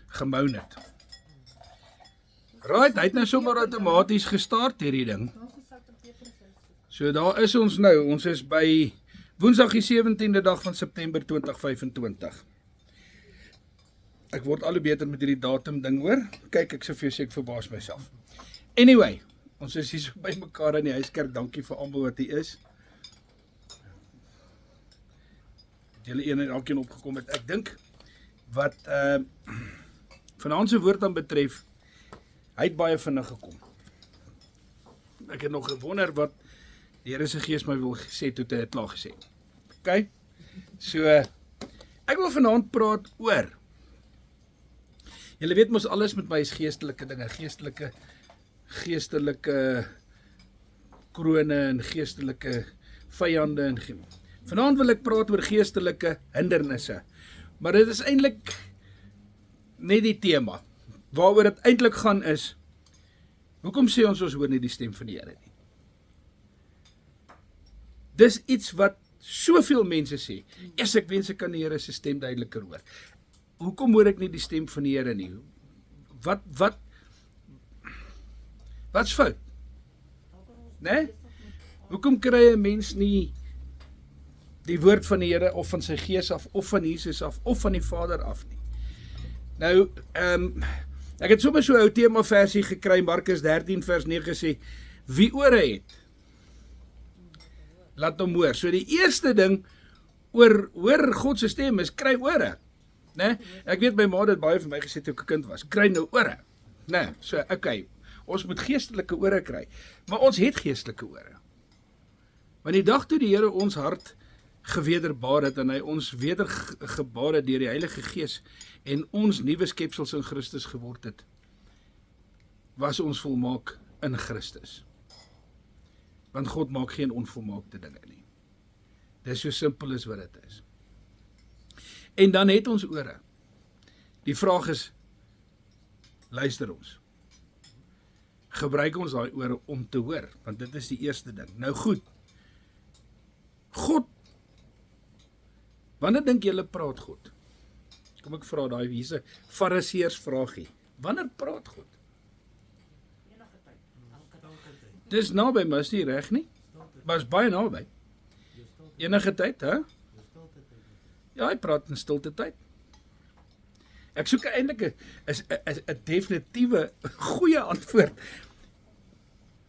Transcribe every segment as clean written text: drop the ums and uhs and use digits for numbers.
gemoun het. Right, hy het nou sommer outomaties gestart hierdie ding. So daar is ons nou, ons is by Woensdag die 17de dag van September 2025. Ek word al hoe beter met hierdie datum ding hoor. Kyk, ek sê vir jou sê ek verbaas myself. Anyway, ons is hier so by mekaar in die huiskerk, dankie vir almal wat hier is. Julle een en elkeen opgekom het. Ek dink wat vanaand se woord dan betref, hy het baie vinnig gekom. Ek het nog gewonder wat die Here se Gees my wil gesê toe hy het klaar gesê. OK? So ek wil vanaand praat oor. Julle weet mos alles met my is geestelike dinge, geestelike krone en geestelike vyande en vanaand wil ek praat oor geestelike hindernisse. Maar dit is eintlik net die tema. Waaroor dit eintlik gaan is, hoekom sê ons hoor nie die stem van die Here nie? Dis iets wat soveel mense sê. Ek wens ek kan die Here se stem duideliker hoor. Hoekom hoor ek nie die stem van die Here nie? Wat's fout? Né? Hoekom kry 'n mens nie die woord van die Here of van sy Gees af, of van Jesus af, of van die Vader af nie? Nou, ek het sommer so 'n ou tema versie gekry, Markus 13 vers 9 sê, wie ore het, laat hom hoor. So die eerste ding, hoor God se stem is, kry ore. Né? Ek weet my ma het baie vir my gesê toe ek 'n kind was, kry nou ore. Né? So, okay, ons moet geestelike ore kry, maar ons het geestelike ore. Want die dag toe die Here ons hart gewederbaar het en hy ons wedergebaar het deur die Heilige Gees en ons nuwe skepsels in Christus geword het, was ons volmaak in Christus. Want God maak geen onvolmaakte dinge nie. Dis so simpel as wat dit is. En dan het ons ore. Die vraag is, luister ons. Gebruik ons daai ore om te hoor, want dit is die eerste ding. Nou goed, God, wanneer dink julle praat God? Kom ek vra daai, hier's 'n Fariseërs vraagie. Wanneer praat God? Dis naby, maar is nie reg nie. Maar is baie naby. Enige tyd, hè? Ja, hy praat in stilte tyd. Ek soek eintlik 'n definitiewe goeie antwoord.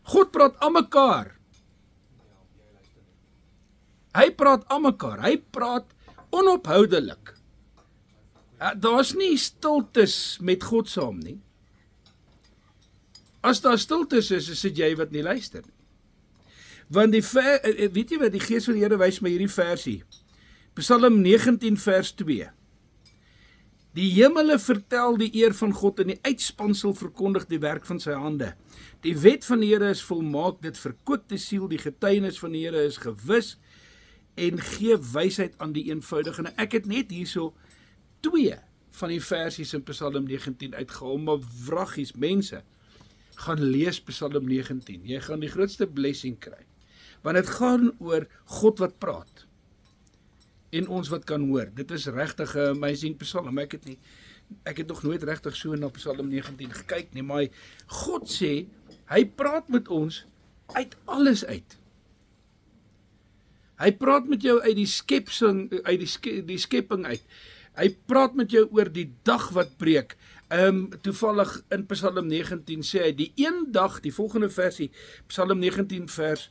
God praat aan mekaar. Hy praat aan mekaar. Hy praat onophoudelik. Daar's nie stiltes met God saam nie. As daar stiltes is dit jy wat nie luister nie. Want weet jy wat die Gees van die Here wys my hierdie versie? Psalm 19 vers 2. Die hemele vertel die eer van God en die uitspansel verkondig die werk van sy hande. Die wet van die Here is volmaak, dit verkoop die siel, die getuienis van die Here is gewis en gee wysheid aan die eenvoudige. En ek het net hierso 2 van die versies in Psalm 19 uitgehaal, maar wraggies, mense, gaan lees Psalm 19. Jy gaan die grootste blessing kry. Want dit gaan oor God wat praat en ons wat kan hoor. Dit is regtig 'n amazing Psalm. Ek het nog nooit regtig so na Psalm 19 gekyk nie, maar God sê, hy praat met ons uit alles uit. Hy praat met jou uit die skepsing, uit die skepping uit. Hy praat met jou oor die dag wat breek. Toevallig in Psalm 19 sê hy, die een dag, die volgende versie, Psalm 19 vers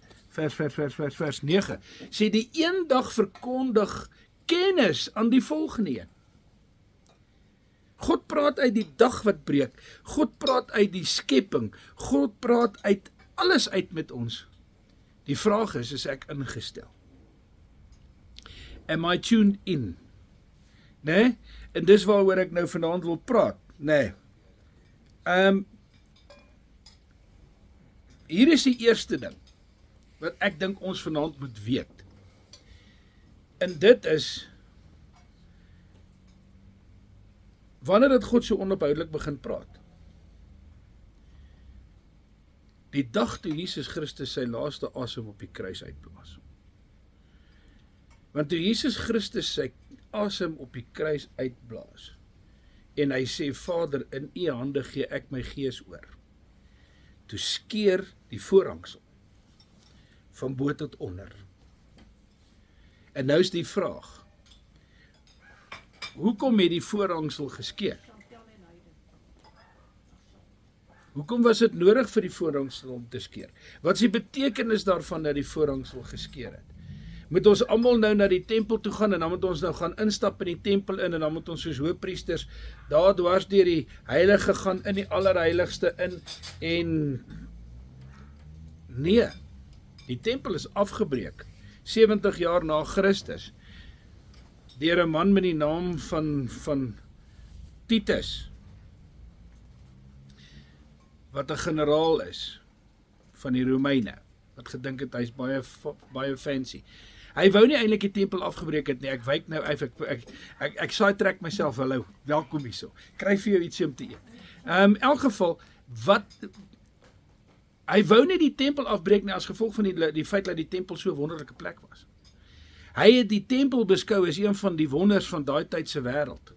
9, sê die een dag verkondig kennis aan die volgende een. God praat uit die dag wat breek, God praat uit die skepping, God praat uit alles uit met ons. Die vraag is ek ingestel? Am I tuned in? Nee? En dis waaroor ek nou vanaand wil praat. Nee. Hier is die eerste ding wat ek dink ons vanaand moet weet. En dit is, wanneer het God so onophoudelik begin praat? Die dag toe Jesus Christus sy laaste asem op die kruis uitblaas. Want toe Jesus Christus sy asem op die kruis uitblaas en hy sê, Vader, in u hande gee ek my gees oor. Toe skeer die voorhangsel van bo tot onder. En nou is die vraag, hoekom het die voorhangsel geskeur? Hoekom was dit nodig vir die voorhangsel om te skeer? Wat is die betekenis daarvan dat die voorhangsel geskeur het? Moet ons almal nou na die tempel toe gaan en dan moet ons nou gaan instap in die tempel in en dan moet ons soos hoëpriesters daar dwars deur die heilige gaan in die allerheiligste in en nee, die tempel is afgebreek 70 jaar na Christus deur 'n man met die naam van Titus wat 'n generaal is van die Romeine wat gedink het hy's baie fancy. Hy wou nie eintlik die tempel afgebreek het nie. Ek wyk nou ek saai trek myself. Hallo, welkom hierso. Kry vir jou ietsie om te eet. In elk geval hy wou nie die tempel afbreek nie as gevolg van die feit dat die tempel so 'n wonderlike plek was. Hy het die tempel beskou as een van die wonders van daai tyd se wêreld.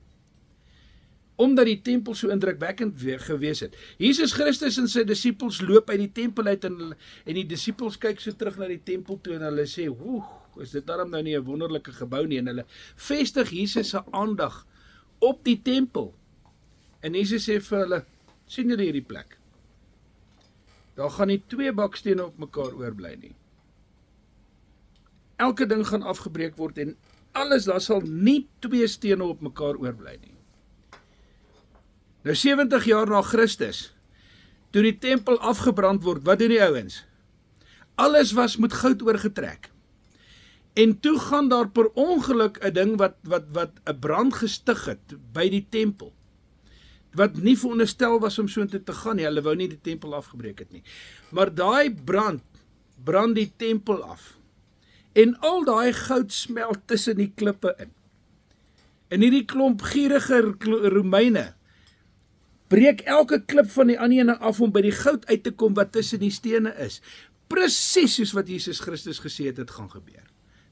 Omdat die tempel so indrukwekkend gewees het. Jesus Christus en sy disippels loop uit die tempel uit en die disippels kyk so terug na die tempel toe en hulle sê, is dit daarom nou nie 'n wonderlike gebou nie, en hulle vestig Jesus se aandag op die tempel. En Jesus sê vir hulle, sien julle hierdie plek? Daar gaan nie 2 bakstene op mekaar oorbly nie. Elke ding gaan afgebreek word en alles, daar sal nie 2 stene op mekaar oorbly nie. Nou 70 jaar na Christus, toe die tempel afgebrand word, wat doen die ouens? Alles was met goud oorgetrek. En toe gaan daar per ongeluk 'n ding wat 'n brand gestig het by die tempel. Wat nie veronderstel was om so intoe te gaan nie, hulle wou nie die tempel afgebreek het nie. Maar daai brand die tempel af. En al daai goud smelt tussen die klippe in. En hierdie klomp gierige Romeine breek elke klip van die ander ene af om by die goud uit te kom wat tussen die stene is. Presies soos wat Jesus Christus gesê het gaan gebeur.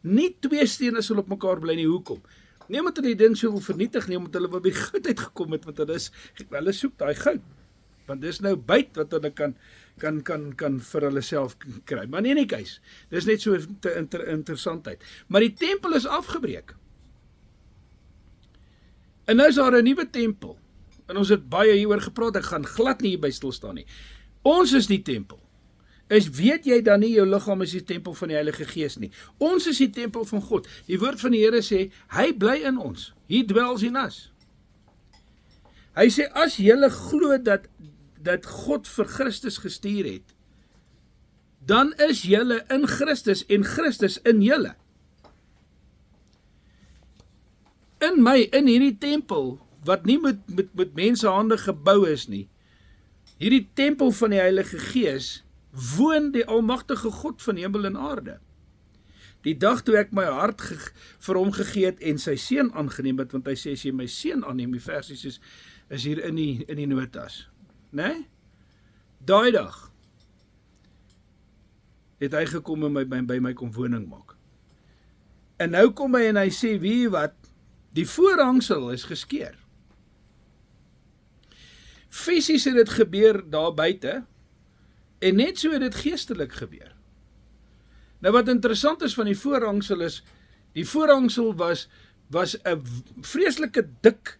Nie 2 stene sal op mekaar bly nie. Hoekom? Nie omdat hulle die ding so wil vernietig nie, omdat hulle by die goud uitgekom het, want hulle soek daai goud. Want dis nou byt wat hulle kan vir hulle self kry. Maar in 'n geval, dis net so 'n interessantheid. Maar die tempel is afgebreek. En nou is daar 'n nuwe tempel. En ons het baie hieroor gepraat, ek gaan glad nie hierby stil staan nie. Ons is die tempel. Weet jy dan nie jou liggaam is die tempel van die Heilige Gees nie? Ons is die tempel van God. Die woord van die Here sê, hy bly in ons. He dwells in us. Hy sê, as julle glo dat God vir Christus gestuur het, dan is julle in Christus en Christus in julle. In my, in hierdie tempel, wat nie met mense hande gebou is nie, hierdie tempel van die Heilige Gees, woon die almagtige God van hemel en aarde. Die dag toe ek my hart vir hom gegee het en sy seun aangeneem het, want hy sê, as jy my seun aanneem, die versies is hier in die notas. Nee? Daai dag het hy gekom en by my kom woning maak. En nou kom hy en hy sê, weet jy wat, die voorhangsel is geskeur. Fisies het dit gebeur daar buite, en net so het dit geestelik gebeur. Nou wat interessant is van die voorhangsel is, die voorhangsel was 'n vreeslike dik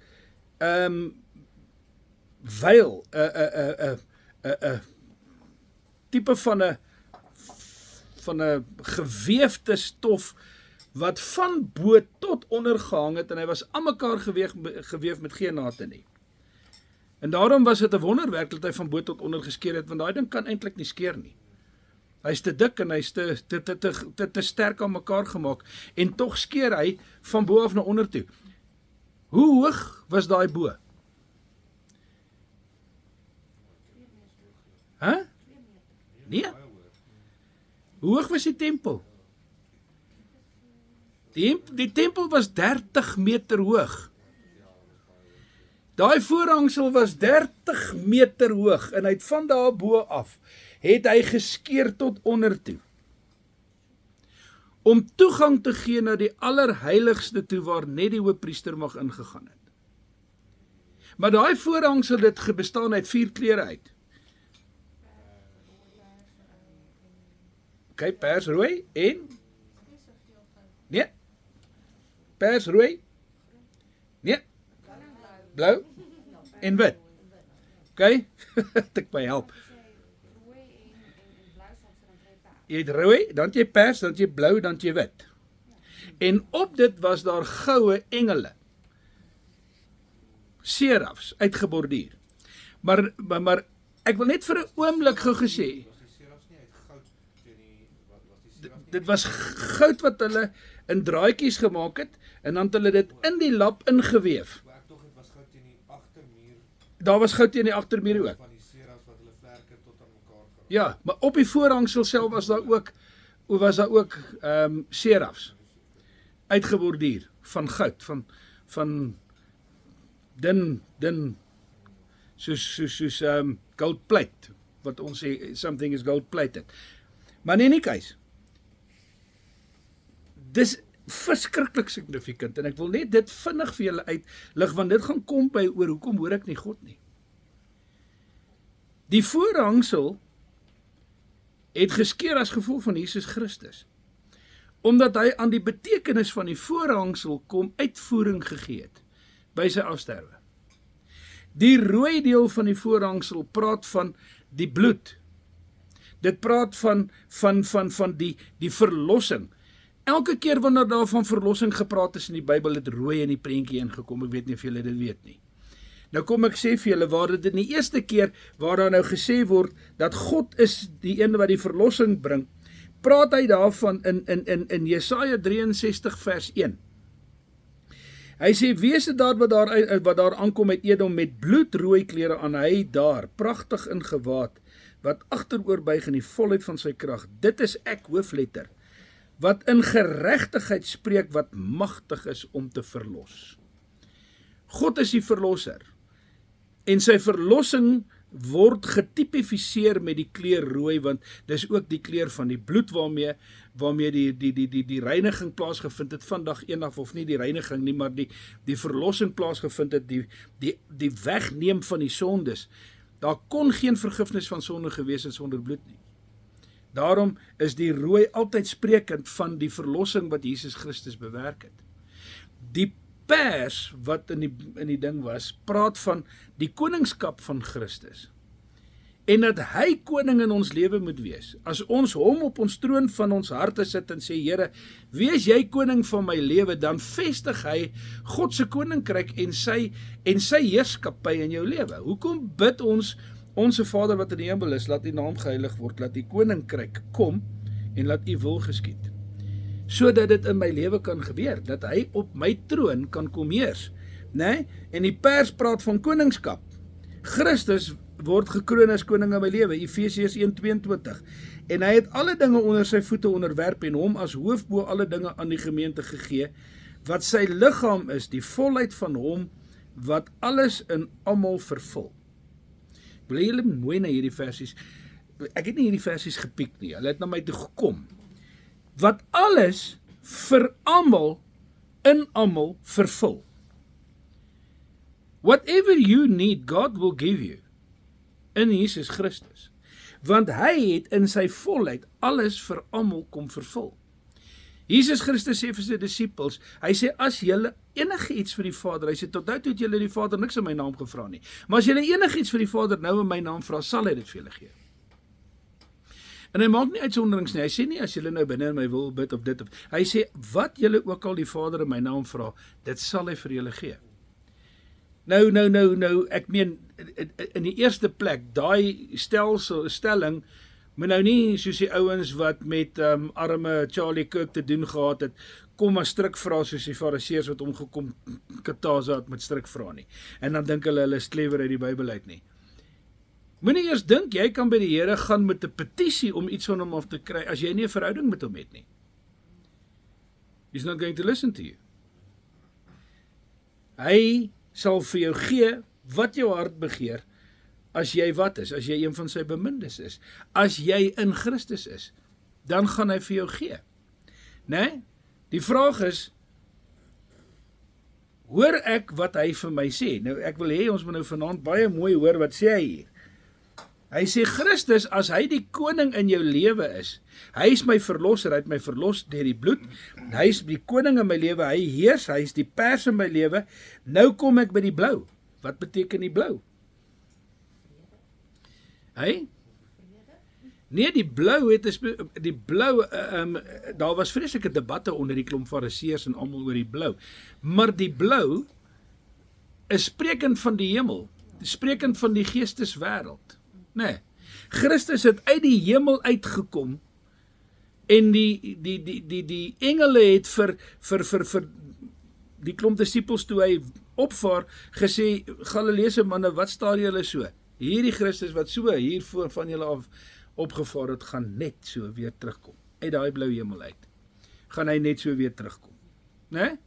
veil, 'n tipe van 'n geweefde stof wat van bo tot onder gehang het en hy was aan mekaar geweef met geen nate nie. En daarom was dit 'n wonderwerk dat hy van bo tot onder geskeur het, want daai ding kan eintlik nie skeer nie. Hy's te dik en hy's te sterk aan mekaar gemaak en tog skeer hy van bo af na onder toe. Hoe hoog was daai bo? Nee. Hoe hoog was die tempel? Die tempel was 30 meter hoog. Daai voorhangsel was 30 meter hoog en uit van daar bo af het hy geskeur tot onder toe. Om toegang te gee na die allerheiligste toe waar net die hoëpriester mag ingegaan het. Maar daai voorhangsel dit bestaan uit 4 kleure uit. Okay, pers, rooi en? Nee. Pers, rooi? Nee. Blou en wit. Okay, ek my help. Jy het rooi, dan het jy pers, dan het jy blou, dan het jy wit. En op dit was daar goue engele. Serafs uitgeborduur. Maar ek wil net vir 'n oomblik gou gesê. Dit was goud wat hulle in draadjies gemaak het en dan het hulle dit in die lap ingeweef. Daar was goud teen die agtermuur ook. Ja, maar op die voorhangsel self was daar ook serafs uitgeborduur van goud, van dun soos gold plate, wat ons sê something is gold plated. Maar in any case, dis verskriklik significant en ek wil net dit vinnig vir julle uitlig want dit gaan kom by oor hoekom hoor ek nie God nie. Die voorhangsel het geskeur as gevolg van Jesus Christus, omdat hy aan die betekenis van die voorhangsel kom uitvoering gegee het by sy afsterwe. Die rooi deel van die voorhangsel praat van die bloed. Dit praat van die verlossing. Elke keer wanneer daar van verlossing gepraat is in die Bybel, het rooi in die prentjie ingekom. Ek weet nie of julle dit weet nie. Nou kom ek sê vir julle, waar dit in die eerste keer, waar daar nou gesê word, dat God is die een wat die verlossing bring, praat hy daarvan in Jesaja 63 vers 1. Hy sê, wie is dit daar wat daar aankom uit Edom met bloedrooi klere aan, hy daar, pragtig in gewaad, wat agteroor buig in die volheid van sy krag. Dit is ek, hoofletter, wat in geregtigheid spreek, wat magtig is om te verlos. God is die verlosser, en sy verlossing word getipifiseer met die kleur rooi, want dis ook die kleur van die bloed waarmee die reiniging plaasgevind het, vandag eendag, of nie die reiniging nie, maar die verlossing plaasgevind het, die wegneem van die sondes. Daar kon geen vergifnis van sonde gewees het sonder bloed nie. Daarom is die rooi altyd sprekend van die verlossing wat Jesus Christus bewerk het. Die pers wat in die ding was, praat van die koningskap van Christus. En dat hy koning in ons lewe moet wees. As ons hom op ons troon van ons harte sit en sê, Here, wees jy koning van my lewe, dan vestig hy God se koninkryk en sy heerskappy in jou lewe. Hoekom bid ons, onse Vader wat in die hemel is, laat u naam geheilig word, laat die koninkryk kom en laat u wil geskied. Sodat dit in my lewe kan gebeur, dat hy op my troon kan kom heers. Nee? En die pers praat van koningskap. Christus word gekroon as koning in my lewe, Efesiërs 1:22. En hy het alle dinge onder sy voete onderwerp en hom as hoof bo alle dinge aan die gemeente gegee, wat sy liggaam is, die volheid van hom, wat alles in almal vervul. Wil julle mooi na hierdie versies, ek het nie hierdie versies gepiek nie, hulle het na my toe gekom, wat alles vir almal, in almal vervul. Whatever you need, God will give you, in Jesus Christus, want hy het in sy volheid alles vir almal kom vervul. Jesus Christus sê vir sy disippels, hy sê, as julle enige iets vir die Vader, hy sê, tot nou toe het julle die Vader niks in my naam gevra nie, maar as julle enige iets vir die Vader nou in my naam vra, sal hy dit vir julle gee. En hy maak nie uitsonderings nie, hy sê nie, as julle nou binne in my wil bid of dit, hy sê, wat julle ook al die Vader in my naam vra, dit sal hy vir julle gee. Nou, ek meen, in die eerste plek, daai stelling, moet nou nie soos die ouens wat met arme Charlie Kirk te doen gehad het, kom maar strik vra soos die fariseërs wat omgekom kataza het met strik vra nie. En dan dink hulle is clever uit die Bybel uit nie. Moenie eers dink, jy kan by die Here gaan met 'n petisie om iets van hom af te kry, as jy nie 'n verhouding met hom het nie. He's not going to listen to you. Hy sal vir jou gee wat jou hart begeer, as jy wat is, as jy een van sy bemindes is, as jy in Christus is, dan gaan hy vir jou gee. Nee? Die vraag is, hoor ek wat hy vir my sê. Nou ek wil hê ons moet nou vanaand baie mooi hoor wat sê hy hier. Hy sê Christus, as hy die koning in jou lewe is, hy is my verlosser, hy het my verlos deur die bloed, hy is die koning in my lewe, hy heers, hy is die pers in my lewe, nou kom ek by die blou. Wat beteken die blou? Hy? Nee, die blou daar was vreeslike debatte onder die klomp fariseërs en almal oor die blou, maar die blou is sprekend van die hemel, sprekend van die geesteswêreld. Nee, Christus het uit die hemel uitgekom en die engele het vir die klomp disippels toe hy opvaar gesê, Galileese manne, wat staar julle so? Hierdie Christus wat so hier voor van julle af opgevaar het, gaan net so weer terugkom. Uit daai blou hemel uit. Gaan hy net so weer terugkom. Né?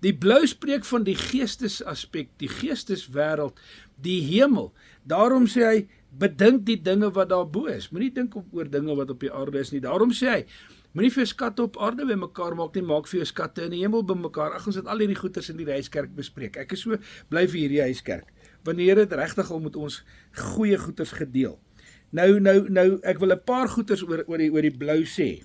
Die blou spreek van die geestesaspek, die geesteswêreld, die hemel. Daarom sê hy, bedink die dinge wat daar bo is. Moenie dink oor dinge wat op die aarde is nie. Daarom sê hy, moenie vir jou skatte op aarde bymekaar maak nie, maak vir jou skatte in die hemel bymekaar. Ag, ons het al hierdie goeters in die huiskerk bespreek. Ek is so bly vir hierdie huiskerk. Want die Here het regtig al met ons goeie goeters gedeel. Nou ek wil 'n paar goeters oor die blou sê.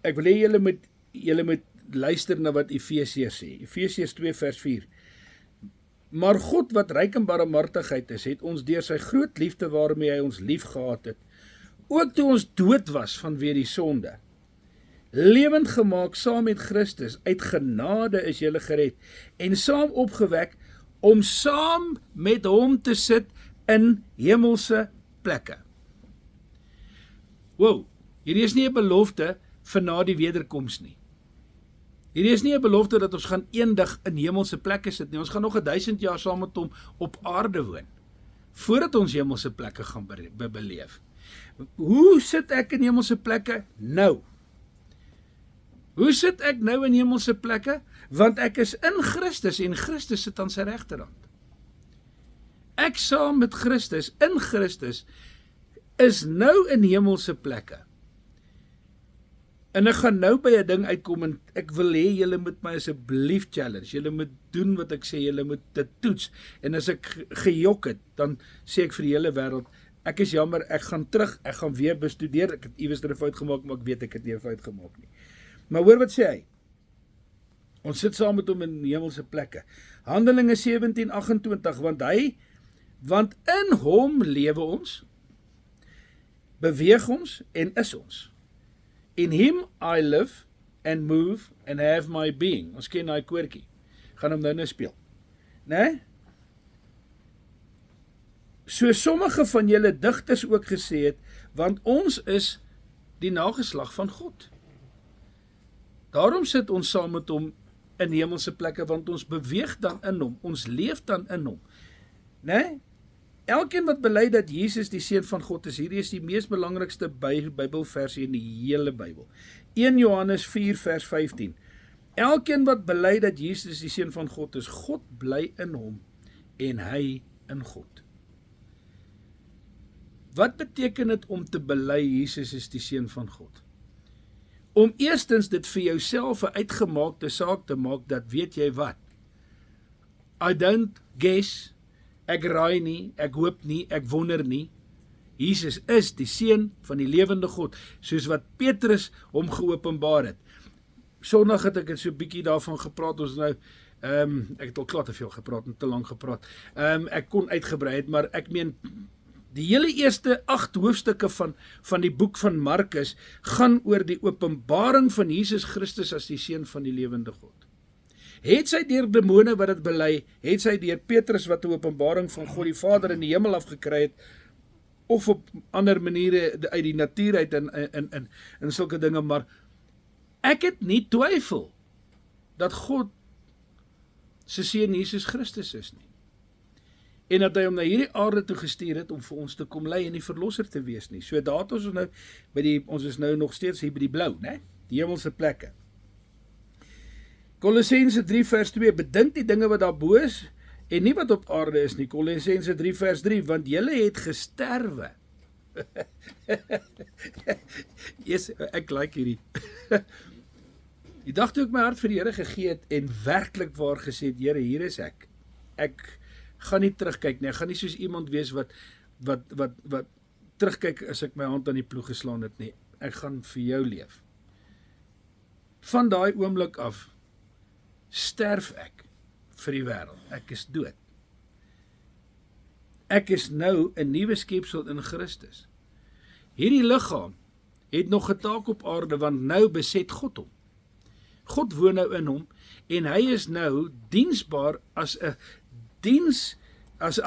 Ek wil hê julle moet luister na wat Efesiërs sê. Efesiërs 2 vers 4. Maar God wat ryk in barmhartigheid is, het ons deur sy groot liefde waarmee hy ons lief gehad het, ook toe ons dood was vanweë die sonde, lewend gemaak saam met Christus, uit genade is julle gered, en saam opgewek om saam met hom te sit in hemelse plekke. Wow, hierdie is nie 'n belofte vir na die wederkoms nie. Hierdie is nie 'n belofte dat ons gaan eendag in hemelse plekke sit nie. Ons gaan nog 1000 jaar saam met hom op aarde woon, voordat ons hemelse plekke gaan beleef. Hoe sit ek in hemelse plekke nou? Hoe sit ek nou in hemelse plekke? Want ek is in Christus en Christus sit aan sy regterhand. Ek saam met Christus, in Christus, is nou in hemelse plekke. En ek gaan nou by 'n ding uitkom en ek wil hê julle moet my asseblief challenge. Julle moet doen wat ek sê, julle moet dit toets. En as ek gejok het, dan sê ek vir die hele wêreld, ek is jammer, ek gaan terug, ek gaan weer bestudeer. Ek het iewers 'n fout gemaak, maar ek weet ek het nie 'n fout gemaak nie. Maar hoor wat sê hy? Ons sit saam met hom in hemelse plekke. Handelinge 17:28, want in hom lewe ons, beweeg ons en is ons. In him I live and move and have my being. Ons ken daai koortjie. Gaan hom nou speel. Né? So sommige van julle digters ook gesê het, want ons is die nageslag van God. Daarom sit ons saam met hom in hemelse plekke, want ons beweeg dan in hom, ons leef dan in hom. Né? Elkeen wat bely dat Jesus die seun van God is, hierdie is die mees belangrikste Bybelversie in die hele Bybel. 1 Johannes 4 vers 15. Elkeen wat bely dat Jesus die seun van God is, God bly in hom en hy in God. Wat beteken dit om te bely Jesus is die seun van God? Om eerstens dit vir jouself 'n uitgemaakte saak te maak, dat weet jy wat? I don't guess, ek raai nie, ek hoop nie, ek wonder nie. Jesus is die seun van die lewende God, soos wat Petrus hom geopenbaar het. Sondag het ek so 'n bietjie daarvan gepraat, ons nou, ek het al klaar te veel gepraat en te lank gepraat. Ek kon uitgebrei het, maar ek meen, die hele eerste 8 hoofstukke van die boek van Markus gaan oor die openbaring van Jesus Christus as die seun van die lewende God. Het sy deur demone wat dit bely, het sy deur Petrus wat 'n openbaring van God die Vader in die hemel afgekry het, of op ander maniere uit die natuur uit en sulke dinge, maar ek het nie twyfel dat God se seun Jesus Christus is nie. En dat hy hom na hierdie aarde toe gestuur het om vir ons te kom lei en die verlosser te wees nie. So daar ons nou ons is nou nog steeds hier by die blou, né? Die hemelse plekke. Kolossense 3 vers 2, bedink die dinge wat daar bo is en nie wat op aarde is nie. Kolossense 3 vers 3, want julle het gesterwe. Yes, ek like hierdie. Die dag toe ek my hart vir die Here gegee het en werklik waar gesê het, Here, hier is ek. Ek gaan nie terugkyk nie. Ek gaan nie soos iemand wees wat terugkyk as ek my hand aan die ploeg geslaan het nie. Ek gaan vir jou leef. Van daai oomblik af sterf ek vir die wêreld. Ek is dood. Ek is nou 'n nuwe skepsel in Christus. Hierdie liggaam het nog 'n taak op aarde, want nou beset God hom. God woon nou in hom en hy is nou diensbaar as 'n diens as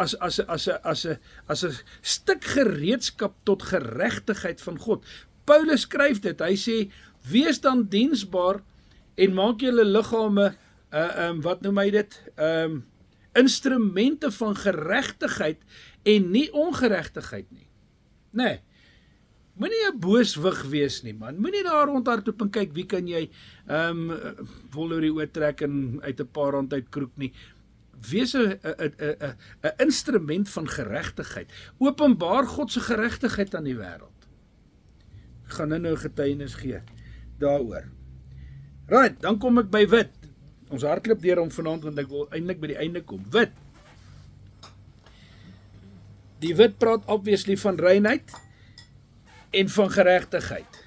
'n stuk gereedskap tot geregtigheid van God. Paulus skryf dit. Hy sê: "Wees dan diensbaar en maak julle liggame wat noem hy dit? Instrumente van geregtigheid en nie ongeregtigheid nie." Nee. Moenie 'n booswig wees nie, man. Moenie daar rondhardloop en kyk wie kan jy wol oor die oor trek en uit 'n paar rand uit kroek nie. Wees 'n instrument van geregtigheid. Openbaar God se geregtigheid aan die wêreld. Ek gaan nou getuienis gee daaroor. Right, dan kom ek by wit. Ons hardloop deur hom vanaand want ek wil eintlik by die einde kom. Wit. Die wit praat obviously van reinheid en van geregtigheid.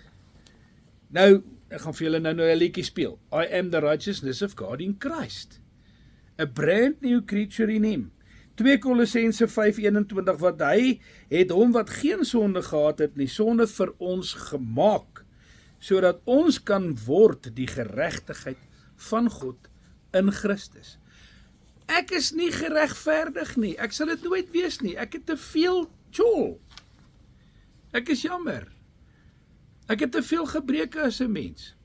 Nou, ek gaan vir julle nou 'n liedjie speel. I am the righteousness of God in Christ. A brand new creature in him. 2 Kolossense 5:21, wat hy het hom wat geen sonde gehad het nie, sonde vir ons gemaak, sodat ons kan word die geregtigheid van God in Christus. Ek is nie geregverdig nie, ek sal dit nooit wees nie, ek het te veel tjol. Ek is jammer. Ek het te veel gebreke as 'n mens.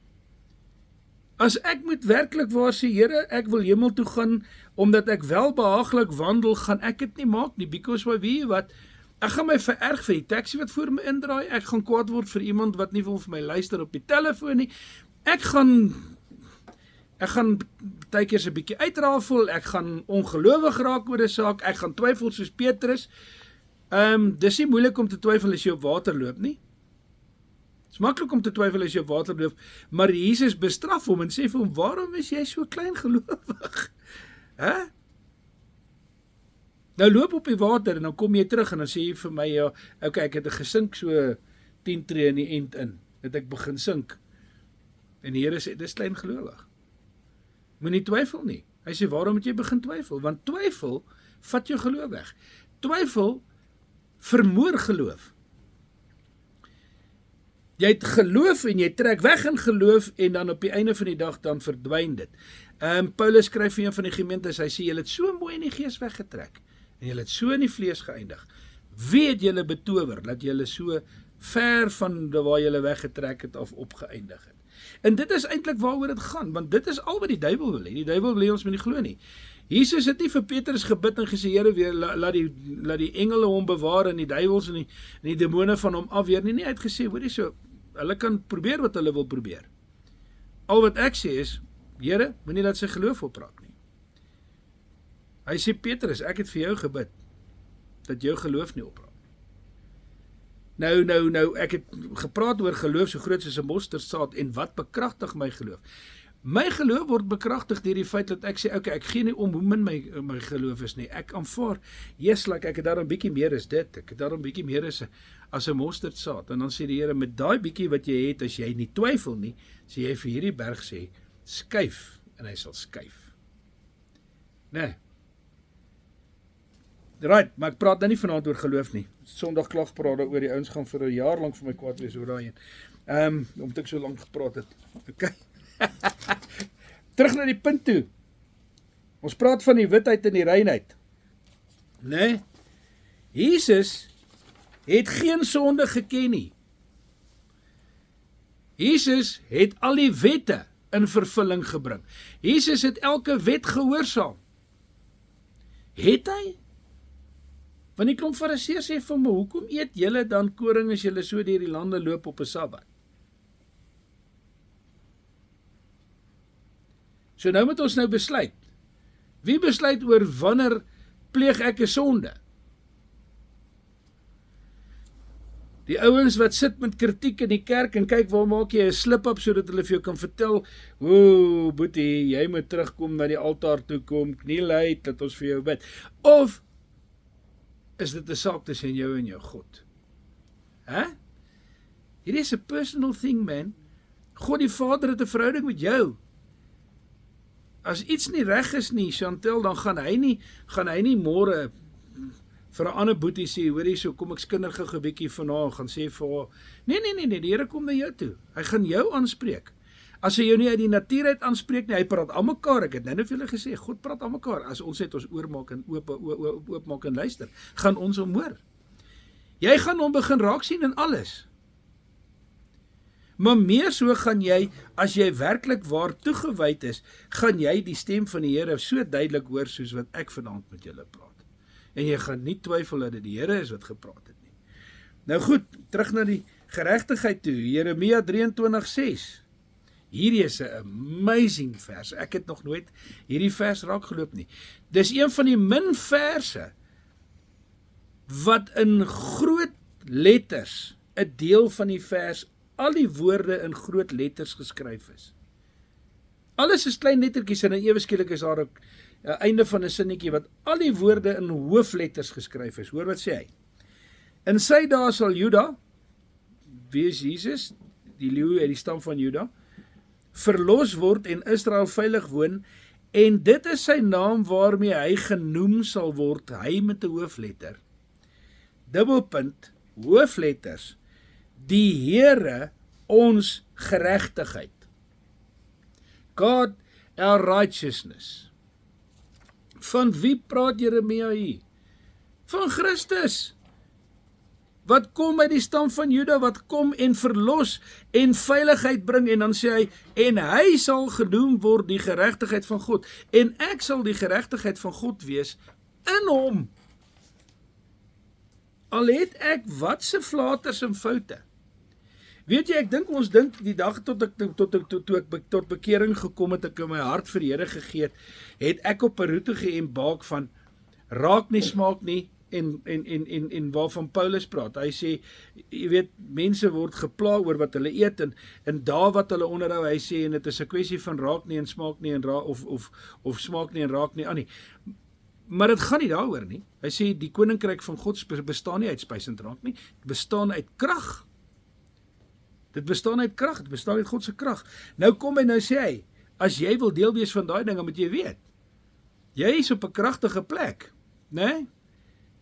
As ek moet werklik waar sê, Here, ek wil hemel toe gaan, omdat ek welbehaaglik wandel, gaan ek dit nie maak nie, because weet jy wat, ek gaan my vererg vir die taxi wat voor my indraai, ek gaan kwaad word vir iemand wat nie wil vir my luister op die telefoon nie, ek gaan baie keer 'n bietjie uitrafel, ek gaan ongelowig raak oor 'n saak, ek gaan twyfel soos Petrus. Dis nie moeilik om te twyfel as jy op water loop nie. Het is maklik om te twyfel as jy op water loop, maar Jesus bestraf hom en sê vir hom, waarom is jy so klein gelowig? Hè? Nou loop op die water en dan kom jy terug en dan sê jy vir my, ja, okay, ek het gesink so 10 tree in die end in, het ek begin sink. En die Here sê, dis klein gelowig. Moenie twyfel nie. Hy sê, waarom moet jy begin twyfel? Want twyfel vat jou geloof weg. Twyfel vermoor geloof. Jy het geloof en jy trek weg in geloof en dan op die einde van die dag dan verdwyn dit. Paulus skryf vir een van die gemeentes, hy sê, julle het so mooi in die gees weggetrek en julle het so in die vlees geëindig. Wie het julle betower dat julle so ver van waar julle weggetrek het of opgeëindig het? En dit is eintlik waaroor dit gaan, want dit is al wat die duiwel wil hê. Die duiwel wil hê ons moet nie glo nie. Jesus het nie vir Petrus gebid en gesê, Here, weer laat die engele hom bewaar en die duiwels en die demone van hom afweer nie. Nee, hy het gesê, hoorie so, hulle kan probeer wat hulle wil probeer. Al wat ek sê is, Here, moenie laat sy geloof opraak nie. Hy sê, Petrus, ek het vir jou gebid, dat jou geloof nie opraak. Nou, ek het gepraat oor geloof so groot soos 'n mosterdsaad en wat bekragtig my geloof. My geloof word bekragtig deur die feit dat ek sê, okay, ek gee nie om hoe min my geloof is nie. Ek aanvaar, ek het daarom bietjie meer as dit. Ek het daarom bietjie meer as 'n mosterdsaad. En dan sê die Here, met daai bietjie wat jy het, as jy nie twyfel nie, sê jy vir hierdie berg sê, skuif, en hy sal skuif. Nee. Right, maar ek praat nou nie vanaand oor geloof nie. Sondag klag praat oor die ouens gaan vir 'n jaar lank vir my kwaad wees oor daai een. Omdat ek so lank gepraat het. Okay. Terug na die punt toe. Ons praat van die witheid en die reinheid. Nee. Jesus het geen sonde geken nie. Jesus het al die wette in vervulling gebring. Jesus het elke wet gehoorsaam. Het hy? Want die klomp fariseërs sê vir my, hoekom eet julle dan koring as julle so deur die lande loop op 'n Sabbat? So nou moet ons nou besluit. Wie besluit oor wanneer pleeg ek 'n sonde? Die ouens wat sit met kritiek in die kerk en kyk waar maak jy 'n slip-up sodat hulle vir jou kan vertel, "O, boetie, jy moet terugkom na die altaar toe kom, kniel uit dat ons vir jou bid." Of is dit 'n saak tussen jou en jou God? Hierdie is 'n personal thing, man. God die Vader het 'n verhouding met jou. As iets nie reg is nie, Chantel, dan gaan hy nie môre vir 'n ander boetie sê, "Hoor hierso, kom ek skinder gou 'n bietjie vanaand," gaan sê vir haar, nee, die Here kom na jou toe. Hy gaan jou aanspreek. As hy jou nie uit die natuur uit aanspreek nie, hy praat aan mekaar. Ek het nou vir julle gesê, God praat aan mekaar. As ons net ons oor maak en oop maak en luister, gaan ons hom hoor. Jy gaan hom begin raak sien in alles. Maar meer so gaan jy, as jy werklik waar toegewyd is, gaan jy die stem van die Here so duidelik hoor soos wat ek vanaand met julle praat. En jy gaan nie twyfel dat dit die Here is wat gepraat het nie. Nou goed, terug na die geregtigheid toe, Jeremia 23:6. Hierdie is 'n amazing vers. Ek het nog nooit hierdie vers raak geloop nie. Dis een van die min verse wat in groot letters, 'n deel van die vers, al die woorde in groot letters geskryf is. Alles is klein lettertjies en dan ewe skielik is daar 'n einde van 'n sinnetjie wat al die woorde in hoofletters geskryf is. Hoor wat sê hy? In sy dae sal Juda, wie is Jesus, die leeu uit die stam van Juda, verlos word en Israel veilig woon, en dit is sy naam waarmee hy genoem sal word, hy met 'n hoofletter. Dubbelpunt, hoofletters, die Here ons geregtigheid. God our righteousness. Van wie praat Jeremia hier? Van Christus. Wat kom uit die stam van Juda, wat kom en verlos en veiligheid bring, en dan sê hy, en hy sal genoem word die geregtigheid van God, en ek sal die geregtigheid van God wees in hom. Al het ek wat se flaters en foute. Weet jy, ek dink ons dink die dag toe ek tot bekering gekom het, ek in my hart vir die Here gegee het ek op 'n roete geembark van raak nie, smaak nie, en waarvan Paulus praat. Hy sê, jy weet, mense word gepla oor wat hulle eet en daar wat hulle onderhou, hy sê, en dit is 'n kwessie van raak nie en smaak nie en of smaak nie en raak nie aan nie. Maar dit gaan nie daaroor nie. Hy sê die koninkryk van God bestaan nie uit spys en drank nie, dit bestaan uit krag. Dit bestaan uit krag, dit bestaan uit God se krag. Nou kom hy, nou sê hy, as jy wil deel wees van daai dinge, moet jy weet, jy is op 'n kragtige plek, né?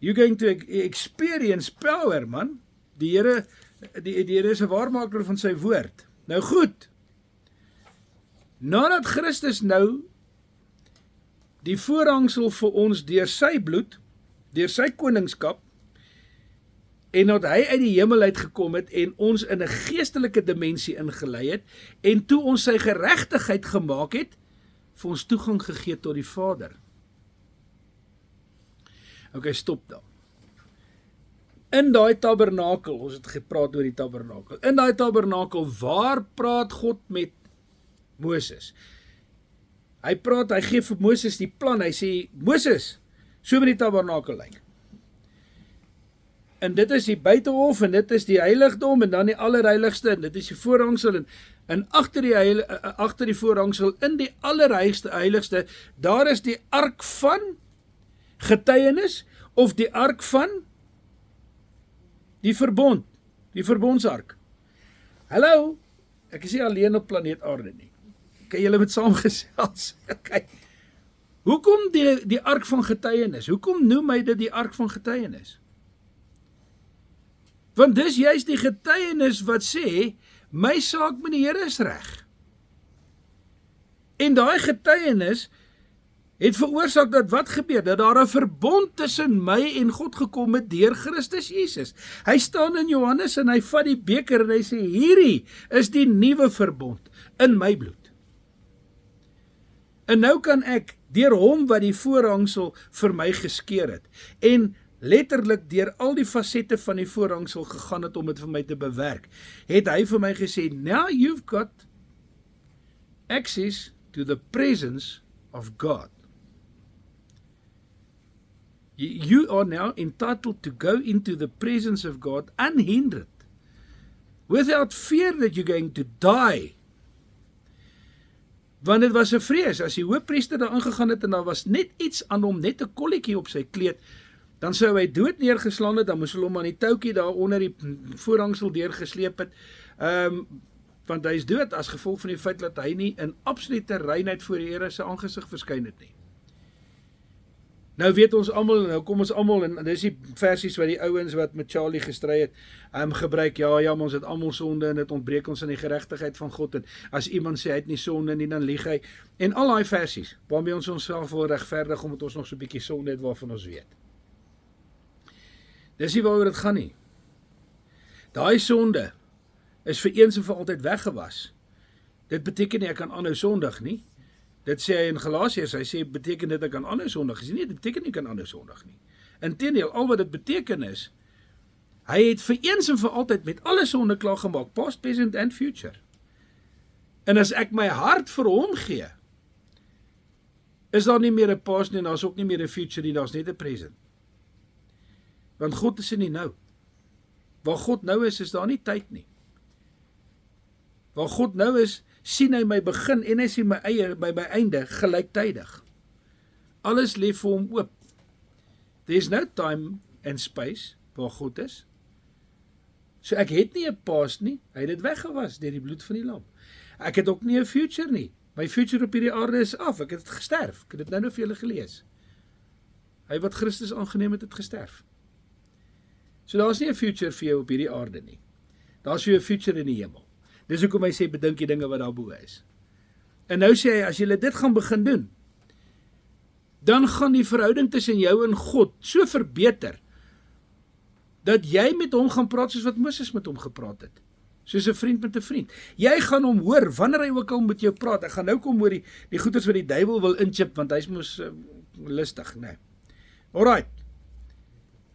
You're going to experience power, man. Die Here is 'n waarmaker van sy woord. Nou goed, nadat Christus nou die voorhangsel vir ons deur sy bloed, deur sy koningskap, en dat hy uit die hemel uitgekom het en ons in 'n geestelike dimensie ingelei het, en toe ons sy geregtigheid gemaak het, vir ons toegang gegee tot die Vader. Okay, stop daar. In daai tabernakel, ons het gepraat oor die tabernakel, in daai tabernakel, waar praat God met Moses? Hy gee vir Moses die plan, hy sê, Moses, so moet die tabernakel lyk. En dit is die buitehof, en dit is die heiligdom, en dan die allerheiligste, en dit is die voorhangsel, en agter die voorhangsel, in die allerheiligste, daar is die ark van getuienis, of die ark van die verbond, die verbondsark. Hallo, ek is nie alleen op planeet aarde nie. Kan julle met saamgesels? Okay. Hoekom die ark van getuienis? Hoekom noem hy dit die ark van getuienis? Want dis juist die getuienis wat sê, my saak met die Here is reg. En daai getuienis het veroorsaak dat wat gebeur? Dat daar 'n verbond tussen my en God gekom het deur Christus Jesus. Hy staan in Johannes en hy vat die beker en hy sê, hierdie is die nuwe verbond in my bloed. En nou kan ek, deur hom wat die voorhangsel vir my geskeur het, en letterlik deur al die fasette van die voorhangsel gegaan het om dit vir my te bewerk, het hy vir my gesê, now you've got access to the presence of God. You are now entitled to go into the presence of God unhindered. Without fear that you're going to die. Want dit was 'n vrees, as die hoofpriester daar ingegaan het en daar was net iets aan hom, net 'n kolletjie op sy kleed, dan sou hy dood neergeslaan het, dan moes hulle hom aan die toutjie daar onder die voorhangsel deurgesleep het, want hy is dood as gevolg van die feit dat hy nie in absolute reinheid voor die Here se aangesig verskyn het nie. Nou weet ons almal, nou kom ons almal, en dis die versies wat die ouens wat met Charlie gestry het, gebruik, ja, maar ons het almal sonde, en dit ontbreek ons in die geregtigheid van God, en as iemand sê hy het nie sonde nie, dan lieg hy, en al daai versies, waarmee ons onsself wil regverdig, omdat ons nog so 'n bietjie sonde het, waarvan ons weet. Dis nie waaroor dit gaan nie. Daai sonde is vir eens en vir altyd weggewas. Dit beteken nie ek kan aanhou sondig nie. Dit sê hy in Galasiërs, hy sê, beteken dit ek kan aanhou sondig? Hy sê nie, dit beteken nie ek kan aanhou sondig nie. Inteendeel, al wat dit beteken is, hy het vir eens en vir altyd met alle sonde klaar gemaak, past, present and future. En as ek my hart vir hom gee, is daar nie meer 'n past nie, en daar's ook nie meer 'n future nie, daar's net 'n present. Want God is in die nou. Waar God nou is daar nie tyd nie. Waar God nou is, sien hy my begin en hy sien my my einde gelyktydig. Alles lê vir hom oop. There's no time and space waar God is. So ek het nie 'n past nie, hy het dit weggewas deur die bloed van die lam. Ek het ook nie 'n future nie. My future op hierdie aarde is af, ek het gesterf. Ek het dit nou vir julle gelees. Hy wat Christus aangeneem het, het gesterf. So daar's nie 'n future vir jou op hierdie aarde nie. Daar's vir jou 'n future in die hemel. Dis hoekom hy sê, bedink die dinge wat daarbo is. En nou sê hy, as jy dit gaan begin doen, dan gaan die verhouding tussen jou en God so verbeter, dat jy met hom gaan praat soos wat Moses met hom gepraat het. Soos 'n vriend met 'n vriend. Jy gaan hom hoor, wanneer hy ook al met jou praat. Ek gaan nou kom oor die goeders wat die duiwel wil inchip, want hy's mos lustig, nee. Alright.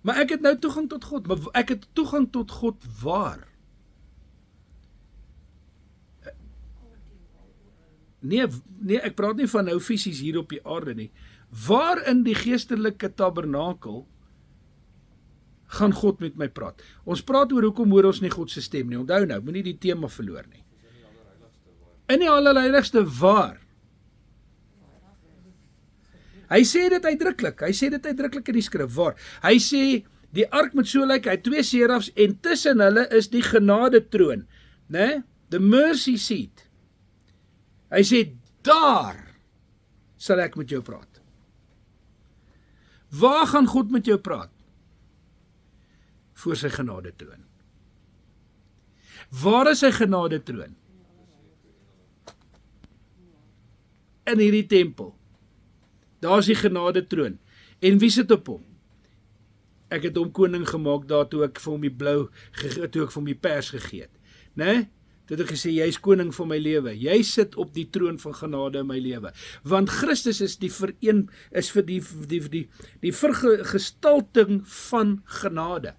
Maar ek het nou toegang tot God, maar ek het toegang tot God waar? Nee, ek praat nie van nou fisies hier op die aarde nie. Waar in die geestelike tabernakel gaan God met my praat? Ons praat oor hoekom hoor ons nie God se stem nie. Onthou nou, moenie die tema verloor nie. In die allerheiligste waar? Hy sê dit uitdruklik in die skrif, waar? Hy sê, die ark moet so lyk, hy het 2 serafs, en tussen hulle is die genade troon, né? The mercy seat. Hy sê, daar sal ek met jou praat. Waar gaan God met jou praat? Voor sy genade troon. Waar is sy genade troon? In hierdie tempel. Daar is die genade troon. En wie sit op hom? Ek het hom koning gemaak daar toe ek vir hom die pers gegee het. Né? Toe het ek gesê, jy is koning van my lewe. Jy sit op die troon van genade in my lewe. Want Christus is vir die vergestalting van genade.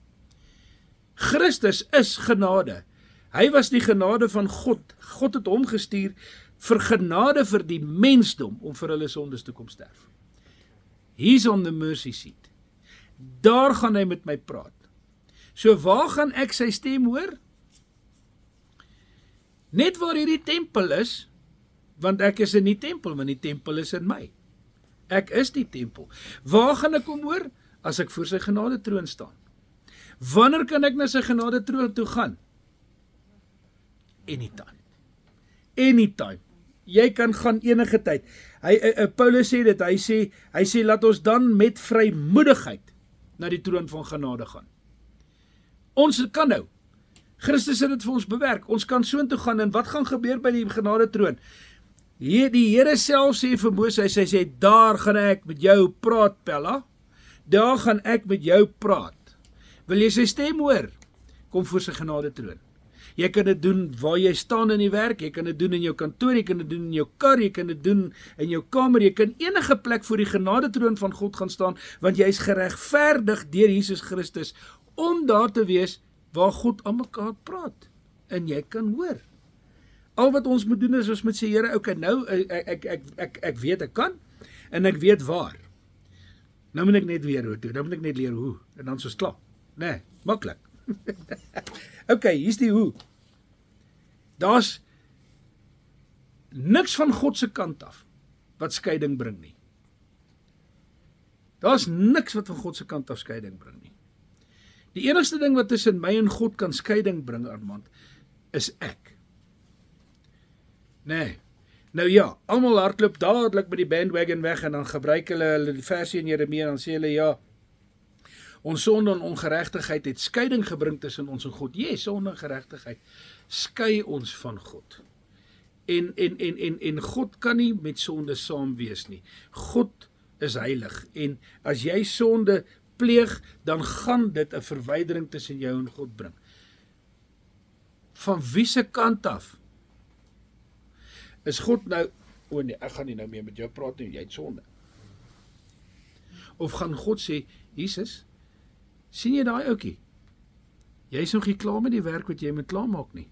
Christus is genade. Hy was die genade van God. God het hom gestuur vir genade vir die mensdom, om vir hulle sondes te kom sterf. He's on the mercy seat. Daar gaan hy met my praat. So waar gaan ek sy stem hoor? Net waar hierdie tempel is, want ek is in die tempel, want die tempel is in my. Ek is die tempel. Waar gaan ek hom hoor? As ek voor sy genade troon staan. Wanneer kan ek na sy genade troon toe gaan? Anytime. Anytime. Jy kan gaan enige tyd. Paulus sê dit, hy sê laat ons dan met vrymoedigheid na die troon van genade gaan. Ons kan nou. Christus het dit vir ons bewerk. Ons kan soontoe gaan, en wat gaan gebeur by die genade troon? Die Here self sê vir Moses, hy sê, daar gaan ek met jou praat, Pella. Daar gaan ek met jou praat. Wil jy sy stem hoor? Kom voor sy genade troon. Jy kan dit doen waar jy staan in die werk, jy kan dit doen in jou kantoor, jy kan dit doen in jou kar, jy kan dit doen in jou kamer, jy kan enige plek voor die genade troon van God gaan staan, want jy is geregverdig deur Jesus Christus, om daar te wees waar God aan mekaar praat, en jy kan hoor. Al wat ons moet doen is, ons moet sê, Here, okay, nou, ek weet ek kan, en ek weet waar. Nou moet ek net weer hoe toe, nou moet ek net leer hoe, en dan is ons klaar. Nee, maklik. Okay, hier's die hoe. Daar's niks van God se kant af wat skeiding bring nie. Daar's niks wat van God se kant af skeiding bring nie. Die enigste ding wat tussen my en God kan skeiding bring, Armand, is ek. Nee. Nou ja, almal hardloop dadelik by die bandwagon weg en dan gebruik hulle die versie in Jeremia en dan sê hulle ja, ons sonde en ongeregtigheid het skeiding gebring tussen ons en God. Yes, sonde en geregtigheid skei ons van God. En God kan nie met sonde saam wees nie. God is heilig en as jy sonde pleeg, dan gaan dit 'n verwydering tussen jou en God bring. Van wie se kant af? Is God nou, nee, ek gaan nie nou meer met jou praat nie, jy het sonde. Of gaan God sê, Jesus, sien jy daai ouetjie? Jy is nog nie klaar met die werk wat jy moet klaarmaak nie.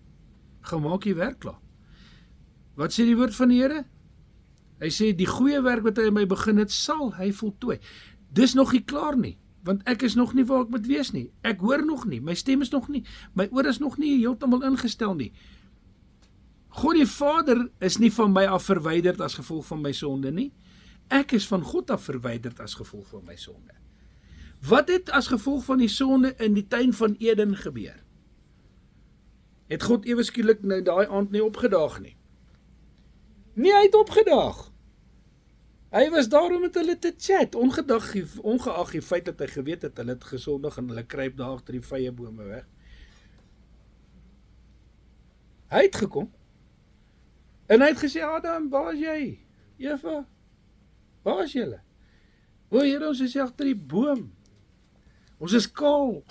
Gaan maak jy werk klaar. Wat sê die woord van die Here? Hy sê, die goeie werk wat hy in my begin het, sal hy voltooi. Dis nog nie klaar nie, want ek is nog nie waar ek moet wees nie. Ek hoor nog nie, my stem is nog nie, my oor is nog nie heeltemal ingestel nie. God die Vader is nie van my af verwyderd as gevolg van my sonde nie. Ek is van God af verwyderd as gevolg van my sonde. Wat het as gevolg van die sonde in die tuin van Eden gebeur? Het God ewe skielik nou daai aand nie opgedaag nie? Nee, hy het opgedaag. Hy was daar om met hulle te chat, ongeag die feit dat hy geweet het, hulle het gesondig en hulle kruip daar agter die vyebome weg. Hy het gekom, en hy het gesê, Adam, waar is jy? Eva, waar is julle? O, Here, ons is agter die boom. Ons is kaal.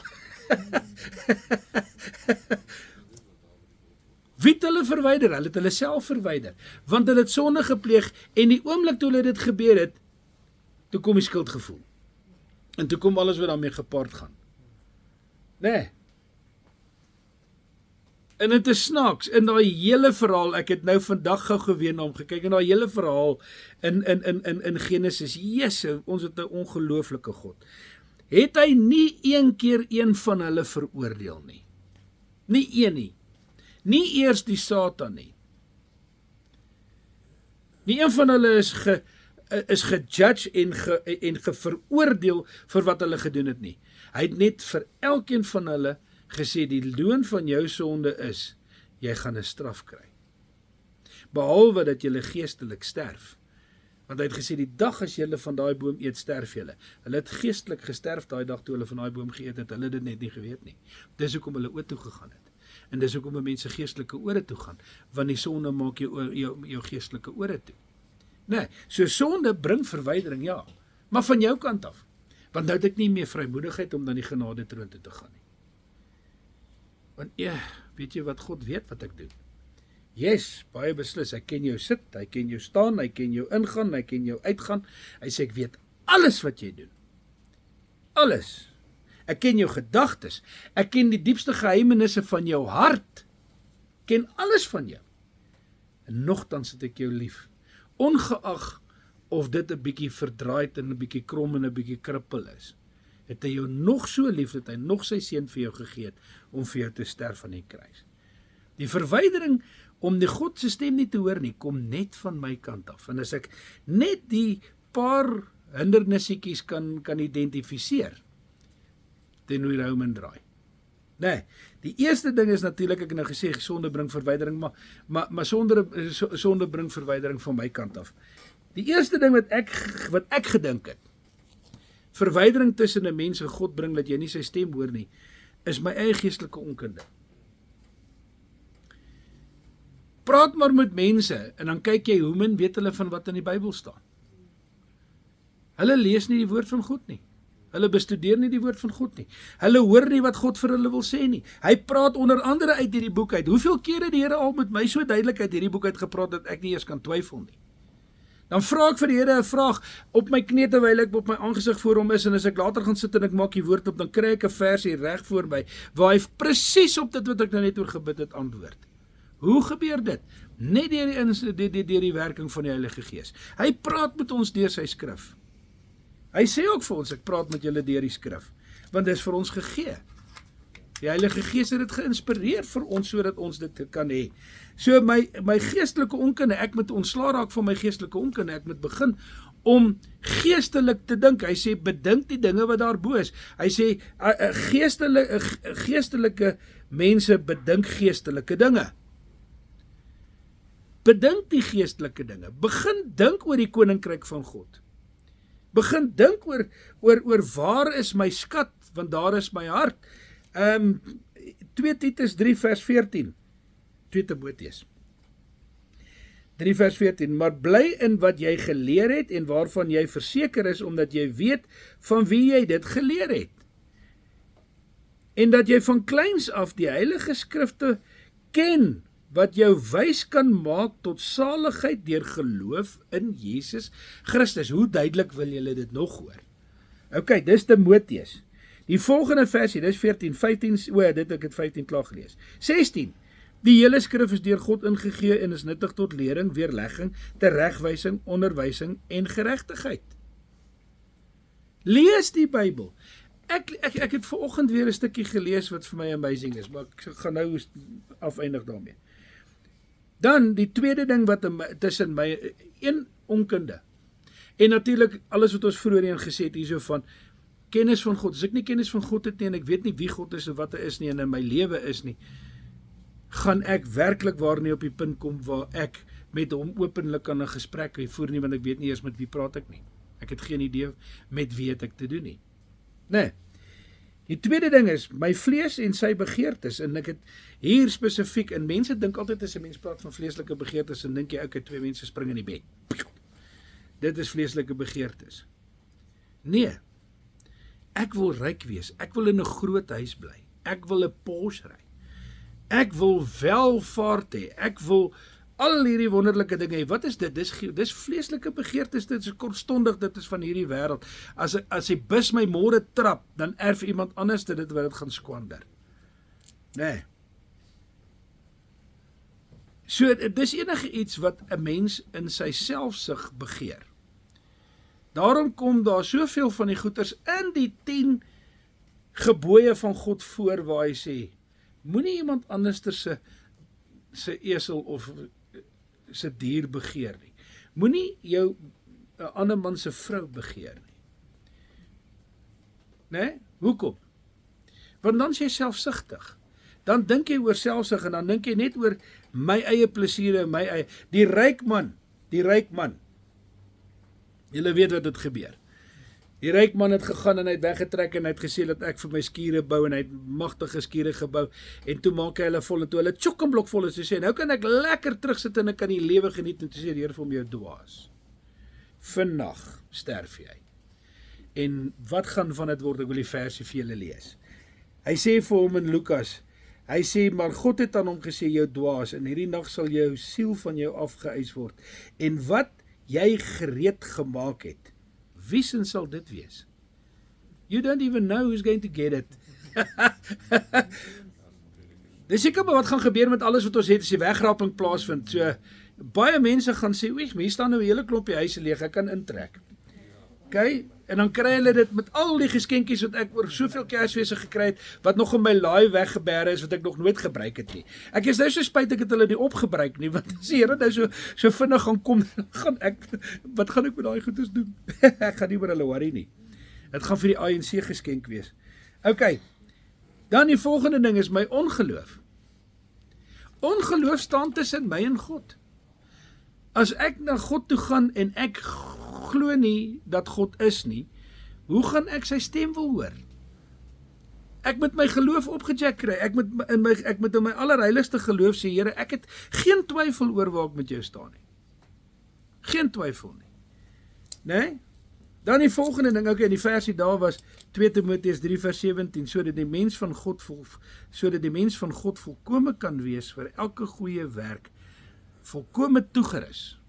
Wie het hulle verwyder? Hulle het hulle self verwyder. Want hulle het sonde gepleeg en die oomblik toe hulle dit gebeur het, toe kom die skuldgevoel. En toe kom alles wat daarmee gepaard gaan. Nee. En dit is snaaks, in daai hele verhaal, ek het nou vandag gou geween na hom gekyk, in daai hele verhaal in Genesis, Jesus, ons het 'n ongelooflike God. Het hy nie een keer een van hulle veroordeel nie. Nie een nie. Nie eers die Satan nie. Nie een van hulle is gejudge en geveroordeel vir wat hulle gedoen het nie. Hy het net vir elkeen van hulle gesê, die loon van jou sonde is, jy gaan 'n straf kry. Behalwe dat jy geestelik sterf. Want hy het gesê, die dag as julle van daai boom eet, sterf julle. Hulle het geestelik gesterf daai dag toe hulle van daai boom geëet het, hulle het dit net nie geweet nie. Dis hoekom hulle oor toe gegaan het. En dis hoekom mense geestelike ore toe gaan, want die sonde maak jou geestelike ore toe. Nee, so sonde bring verwydering, ja, maar van jou kant af. Want nou het ek nie meer vrymoedigheid om dan die genade troon toe te gaan nie. Want ja, weet jy wat God weet wat ek doen? Yes, baie beslis, hy ken jou sit, hy ken jou staan, hy ken jou ingaan, hy ken jou uitgaan. Hy sê, ek weet alles wat jy doen. Alles. Ek ken jou gedagtes, ek ken die diepste geheimenisse van jou hart, ken alles van jou. En nogtans het ek jou lief, ongeag of dit 'n bietjie verdraaid en 'n bietjie krom en 'n bietjie krippel is, het hy jou nog so lief, dat hy nog sy seun vir jou gegee het, om vir jou te sterf aan die kruis. Die verwydering, om die God se stem nie te hoor nie, kom net van my kant af, en as ek net die paar hindernissiekies kan identifiseer, dan hoe hou men draai. Nee, die eerste ding is natuurlik, ek het nou gesê, sonde bring verwydering, maar sonde bring verwydering van my kant af. Die eerste ding wat ek gedink het, verwydering tussen 'n mens en God bring, dat jy nie sy stem hoor nie, is my eie geestelike onkunde. Praat maar met mense, en dan kyk jy, hoe min weet hulle van wat in die Bybel staan. Hulle lees nie die woord van God nie. Hulle bestudeer nie die woord van God nie. Hulle hoor nie wat God vir hulle wil sê nie. Hy praat onder andere uit hierdie boek uit. Hoeveel kere die Here al met my so duidelik uit hierdie boek uit gepraat, dat ek nie eens kan twyfel nie. Dan vra ek vir die Here 'n vraag op my knie terwyl ek op my aangesig voor hom is, en as ek later gaan sit en ek maak die woord op, dan kry ek 'n versie reg voor my, waar hy presies op dit wat ek nou net oor gebid het antwoord. Hoe gebeur dit? Net deur die werking van die Heilige Gees. Hy praat met ons deur sy skrif. Hy sê ook vir ons, ek praat met julle deur die skrif, want dit is vir ons gegee. Die Heilige Gees het dit geïnspireer vir ons, sodat ons dit kan hê. So my geestelike onkunde, ek moet ontslaa raak van my geestelike onkunde, ek moet begin om geestelik te dink. Hy sê, bedink die dinge wat daarbo is. Hy sê, geestelike mense bedink geestelike dinge. Bedink die geestelike dinge. Begin dink oor die koninkryk van God. Begin dink oor waar is my skat, want daar is my hart. 2 Titus 3 vers 14. 2 Timoteus 3 vers 14. Maar bly in wat jy geleer het en waarvan jy verseker is, omdat jy weet van wie jy dit geleer het. En dat jy van kleins af die heilige skrifte ken, wat jou wys kan maak tot saligheid deur geloof in Jesus Christus. Hoe duidelik wil julle dit nog hoor? Ok, dis Timoteus. Die volgende versie, dis 14, 15, ek het 15 klaar gelees. 16, die hele skrif is deur God ingegee en is nuttig tot lering, weerlegging, teregwysing, onderwysing en geregtigheid. Lees die Bybel. Ek het vanoggend weer 'n stukkie gelees wat vir my amazing is, maar ek gaan nou afeindig daarmee. Dan die tweede ding wat tussen my, een onkunde. En natuurlik alles wat ons vroeër gesê het hierso van kennis van God. As ek nie kennis van God het nie en ek weet nie wie God is en wat hy is nie en in my lewe is nie, gaan ek werklik waar nie op die punt kom waar ek met hom openlik kan 'n gesprek voer nie, want ek weet nie eers met wie praat ek nie. Ek het geen idee met wie het ek te doen nie. Nee. Die tweede ding is, my vlees en sy begeertes, en ek het hier spesifiek, en mense dink altyd as 'n mens praat van vleeslike begeertes, en dink jy, okay, 2 mense spring in die bed. Dit is vleeslike begeertes. Nee, ek wil ryk wees, ek wil in 'n groot huis bly, ek wil 'n Porsche ry, ek wil welvaart hê, ek wil al hierdie wonderlike dinge hê. Wat is dit? Dis vleeslike begeertes, dit is kortstondig, dit is van hierdie wêreld. As die bus my môre trap, dan erf iemand anders dit wat dit gaan skwander. Nee. So, dis enige iets wat 'n mens in sy selfsug begeer. Daarom kom daar soveel van die goeters in die 10 gebooie van God voor waar hy sê, moenie iemand anderster se esel of se dier begeer nie. Moenie jou 'n ander man se vrou begeer nie. Nee? Hoekom? Want dan is jy selfsugtig. Dan dink jy oor selfsug en dan dink jy net oor my eie plesiere, my eie. Die ryk man. Julle weet wat het gebeur. Die ryk man het gegaan en hy het weggetrek en hy het gesê dat ek vir my skure bou en hy het magtige skure gebou en toe maak hy hulle vol en toe hulle chock-en-blok vol is, sê nou kan ek lekker terugsit en ek kan die lewe geniet en toe sê die Here vir hom, jou dwaas. Vannag sterf jy. En wat gaan van dit word? Ek wil die versie vir julle lees. Hy sê vir hom in Lukas, hy sê, maar God het aan hom gesê, jou dwaas, en hierdie nag sal jou siel van jou afgeëis word. En wat jy gereed gemaak het, wie sin sal dit wees? You don't even know who's going to get it. Dis seker maar wat gaan gebeur met alles wat ons het as die wegraping plaasvind. So, baie mense gaan sê, oei, hier staan nou 'n hele klompie huise leeg, ek kan intrek. Okay? En dan kry hulle dit met al die geskenkies wat ek oor soveel Kersfeeste gekry het, wat nog in my laai weggeberre is, wat ek nog nooit gebruik het nie. Ek is nou so spyt ek het hulle nie opgebruik nie, want as die Here nou so vinnig gaan kom, wat gaan ek met daai goedes doen? Ek gaan nie oor hulle worry nie. Dit gaan vir die ANC geskenk wees. Okay, dan die volgende ding is my ongeloof. Ongeloof staan tussen my en God. As ek na God toe gaan en ek glo nie dat God is nie, hoe gaan ek sy stem wil hoor? Ek moet my geloof opgejack kry, ek moet in my allerheiligste geloof sê, Here, ek het geen twyfel oor waar ek met jou staan nie. Geen twyfel nie. Nee? Dan die volgende ding, okay, die versie daar was 2 Timoteus 3 vers 17, sodat die mens van God volkome kan wees vir elke goeie werk, volkome toegerus.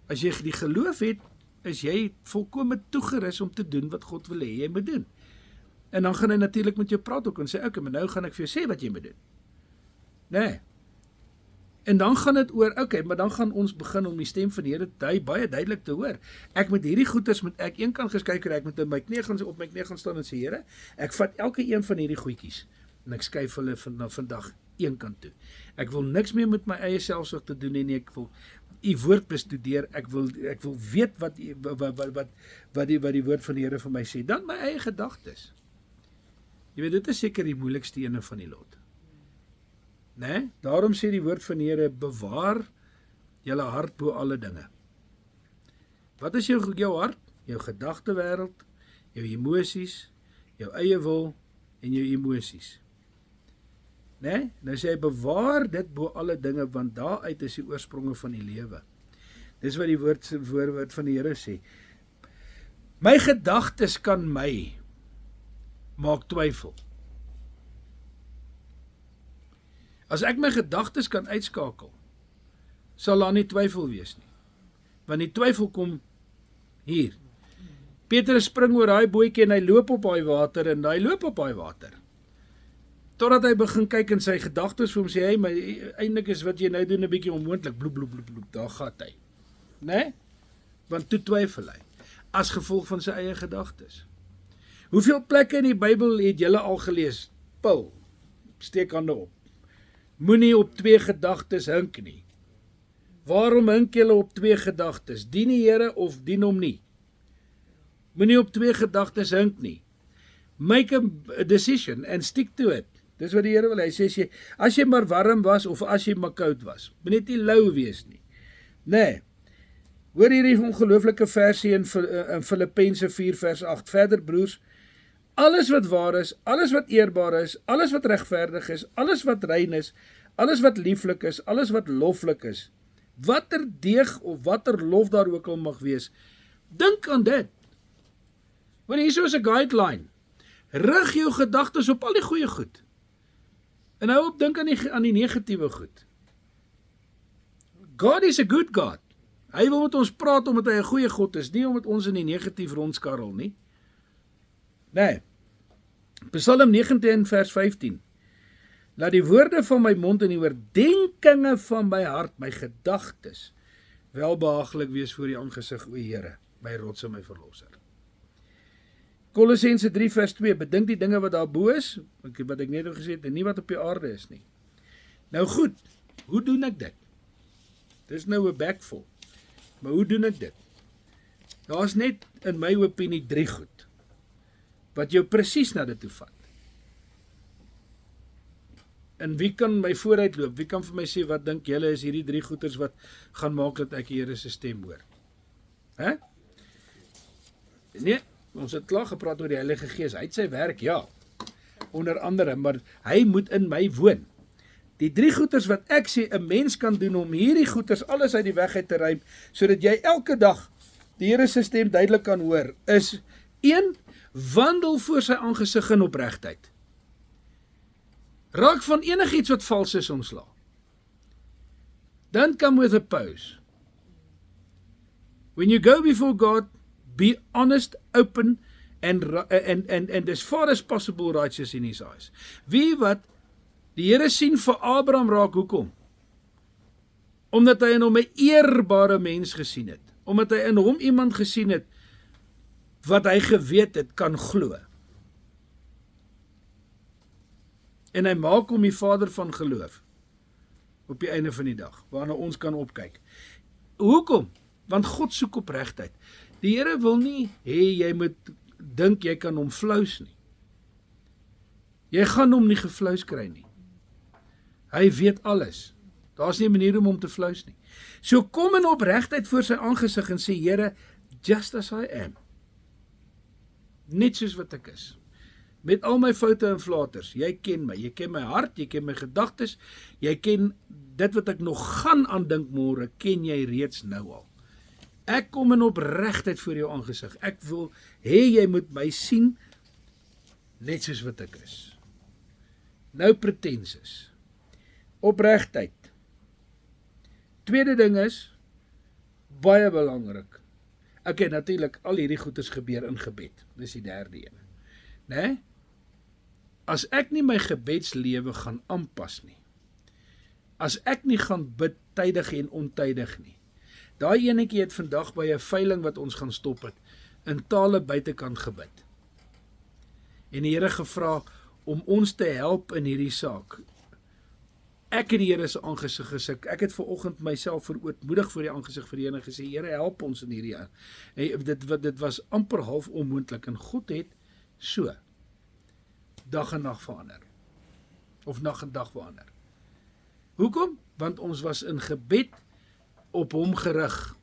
As jy die geloof het, is jy volkome toegerus om te doen wat God wil hê jy moet doen. En dan gaan hy natuurlik met jou praat ook en sê, okay, maar nou gaan ek vir jou sê wat jy moet doen. Nee. En dan gaan dit oor, okay, maar dan gaan ons begin om die stem van die Here baie duidelik te hoor. Ek met hierdie goeders moet ek een kant geskei kry, ek moet op my knie gaan staan en sê, Here, ek vat elke een van hierdie goedjies En ek skuif hulle vandag een kant toe. Ek wil niks meer met my eie selfsug te doen nie, ek wil u woord bestudeer, ek wil weet wat die woord van die Here vir my sê, dan my eie gedagtes. Jy weet, dit is seker die moeilikste ene van die lot. Né? Daarom sê die woord van die Here, bewaar julle hart bo alle dinge. Wat is jou hart? Jou gedagtewêreld, jou emosies, jou eie wil en jou emosies. Né? Nou sê hy, bewaar dit bo alle dinge, want daaruit is die oorspronge van die lewe. Dis wat die woord van die Here sê. My gedagtes kan my maak twyfel. As ek my gedagtes kan uitskakel, sal daar nie twyfel wees nie. Want die twyfel kom hier. Petrus spring oor daai bootjie en hy loop op daai water en hy loop op daai water. Totdat hy begin kyk in sy gedagtes vir hom sê, hey, maar eintlik is wat jy nou doen 'n bietjie onmoontlik, bloep, bloep, bloep, bloep, daar gaan hy. Né? Want toe twyfel hy, as gevolg van sy eie gedagtes. Hoeveel plekke in die Bybel het julle al gelees? Paul, steek hande op. Moenie op 2 gedagtes hink nie. Waarom hink julle op 2 gedagtes? Dien die Here of dien hom nie? Moenie op 2 gedagtes hink nie. Make a decision and stick to it. Dis wat die Here wil. Hy sê, as jy maar warm was of as jy maar koud was, moet net nie lou wees nie. Nee. Hoor hierdie ongelooflike versie in Filippense 4 vers 8. Verder broers, alles wat waar is, alles wat eerbaar is, alles wat regverdig is, alles wat rein is, alles wat lieflik is, alles wat loflik is, watter deeg of watter lof daar ook al mag wees, dink aan dit. Want hier is 'n guideline. Rig jou gedagtes op al die goeie goed. En hou op dink aan die negatiewe goed. God is a good God. Hy wil met ons praat omdat hy 'n goeie God is, nie omdat ons in die negatief rondskarrel nie. Nee. Psalm 19 vers 15. Laat die woorde van my mond en die oordenkinge van my hart, my gedagtes, welbehaaglik wees voor die aangesig, o Here, my rots en my verlosser. Kolossense 3 vers 2, bedink die dinge wat daarbo is, wat ek net nou gesê het, en nie wat op die aarde is nie. Nou goed, hoe doen ek dit? Dis nou 'n bekvol. Maar hoe doen ek dit? Daar is net in my opinie 3 goed, wat jou presies na dit toe vat. En wie kan my vooruit loop? Wie kan vir my sê, wat dink julle is hierdie 3 goeters wat gaan maak dat ek die Here se stem hoor? Hè? Nee, ons het klaar gepraat oor die Heilige Gees. Hy het sy werk, ja, onder andere, maar hy moet in my woon. Die 3 goeters wat ek sê, 'n mens kan doen om hierdie goeters alles uit die weg uit te ruim, sodat jy elke dag die Here se stem duidelik kan hoor, is 1, wandel voor sy aangesig in opregtheid. Raak van enigiets wat vals is ontslae. Don't come with a pose. When you go before God, be honest, open, and as far as possible righteous in his eyes. Wie wat die Here sien vir Abraham raak, hoekom? Omdat hy in hom 'n eerbare mens gesien het. Omdat hy in hom iemand gesien het wat hy geweet het kan glo. En hy maak hom die vader van geloof op die einde van die dag, waarna ons kan opkyk. Hoekom? Want God soek opregtheid. Die Here wil nie hê jy moet dink jy kan hom flous nie. Jy gaan hom nie geflous kry nie. Hy weet alles. Daar's nie 'n manier om hom te flous nie. So kom in opregtheid voor sy aangesig en sê, Here, just as I am. Net soos wat ek is. Met al my foute en flaters. Jy ken my hart, jy ken my gedagtes, jy ken dit wat ek nog gaan aandink môre, ken jy reeds nou al. Ek kom in opregtheid voor jou aangesig. Ek wil hê jy moet my sien net soos wat ek is. Nou pretenses. Opregtheid. Tweede ding is baie belangrik. Okay, natuurlik al hierdie goeders gebeur in gebed. Dis die derde een. Né? As ek nie my gebedslewe gaan aanpas nie. As ek nie gaan bid tydig en ontydig nie. Daai enetjie het vandag by 'n veiling wat ons gaan stop het, in tale buitekant gebid. En die Here gevra om ons te help in hierdie saak. Ek het die Here se aangesig gesik. Ek het vanoggend myself verootmoedig voor die aangesig van die Here en gesê, Here, help ons in hierdie aan. Dit was amper half onmoontlik en God het so dag en nag verander. Of nag en dag verander. Hoekom? Want ons was in gebed op hom gerig.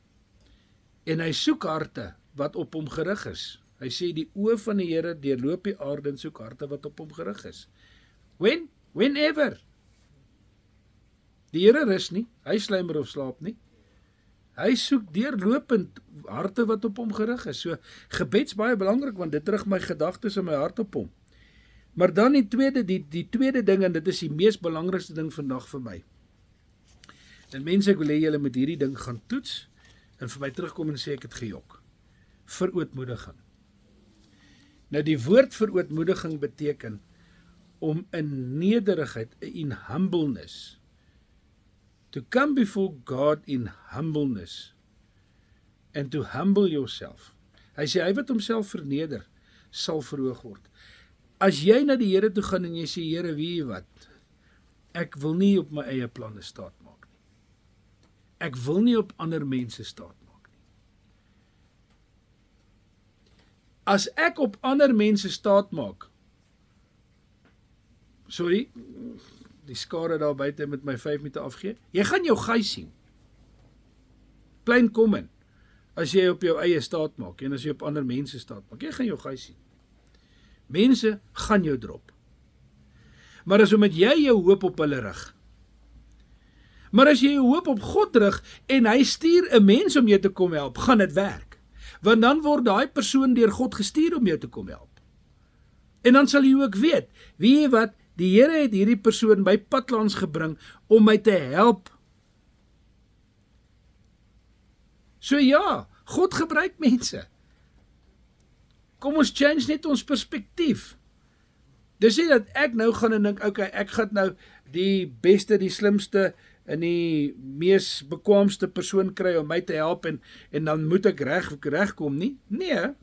En hy soek harte wat op hom gerig is. Hy sê die oë van die Here deurloop die aarde en soek harte wat op hom gerig is. Whenever. Die Here rus nie, hy sluimer of slaap nie. Hy soek deurlopend harte wat op hom gerig is. So gebed's baie belangrik want dit rig my gedagtes en my hart op hom. Maar dan die tweede ding, en dit is die mees belangrikste ding vandag vir my. En mense, ek wil hê julle moet hierdie ding gaan toets en vir my terugkom en sê ek het gejok. Verootmoediging. Nou die woord verootmoediging beteken om in nederigheid, in humbleness, to come before God in humbleness, and to humble yourself. Hy sê, hy wat homself verneder, sal verhoog word. As jy na die Here toe gaan en jy sê, Here, weet jy wat, ek wil nie op my eie planne staat maak nie. Ek wil nie op ander mense staat maak nie. As ek op ander mense staat maak, sorry, die skare daar buite met my 5 minute afgee, jy gaan jou gys sien. Plain common, as jy op jou eie staat maak, en as jy op ander mense staat maak, jy gaan jou gys sien. Mense gaan jou drop. Maar as omdat jy jou hoop op hulle rig, maar as jy jou hoop op God rig, en hy stuur 'n mens om jou te kom help, gaan dit werk. Want dan word daai persoon deur God gestuur om jou te kom help. En dan sal jy ook weet, weet jy wat, die Here het hierdie persoon by pad langs gebring om my te help. So ja, God gebruik mense. Kom ons change net ons perspektief. Dis nie dat ek nou gaan en dink, okay, ek gaan nou die beste, die slimste en die mees bekwaamste persoon kry om my te help en dan moet ek regkom nie. Nee,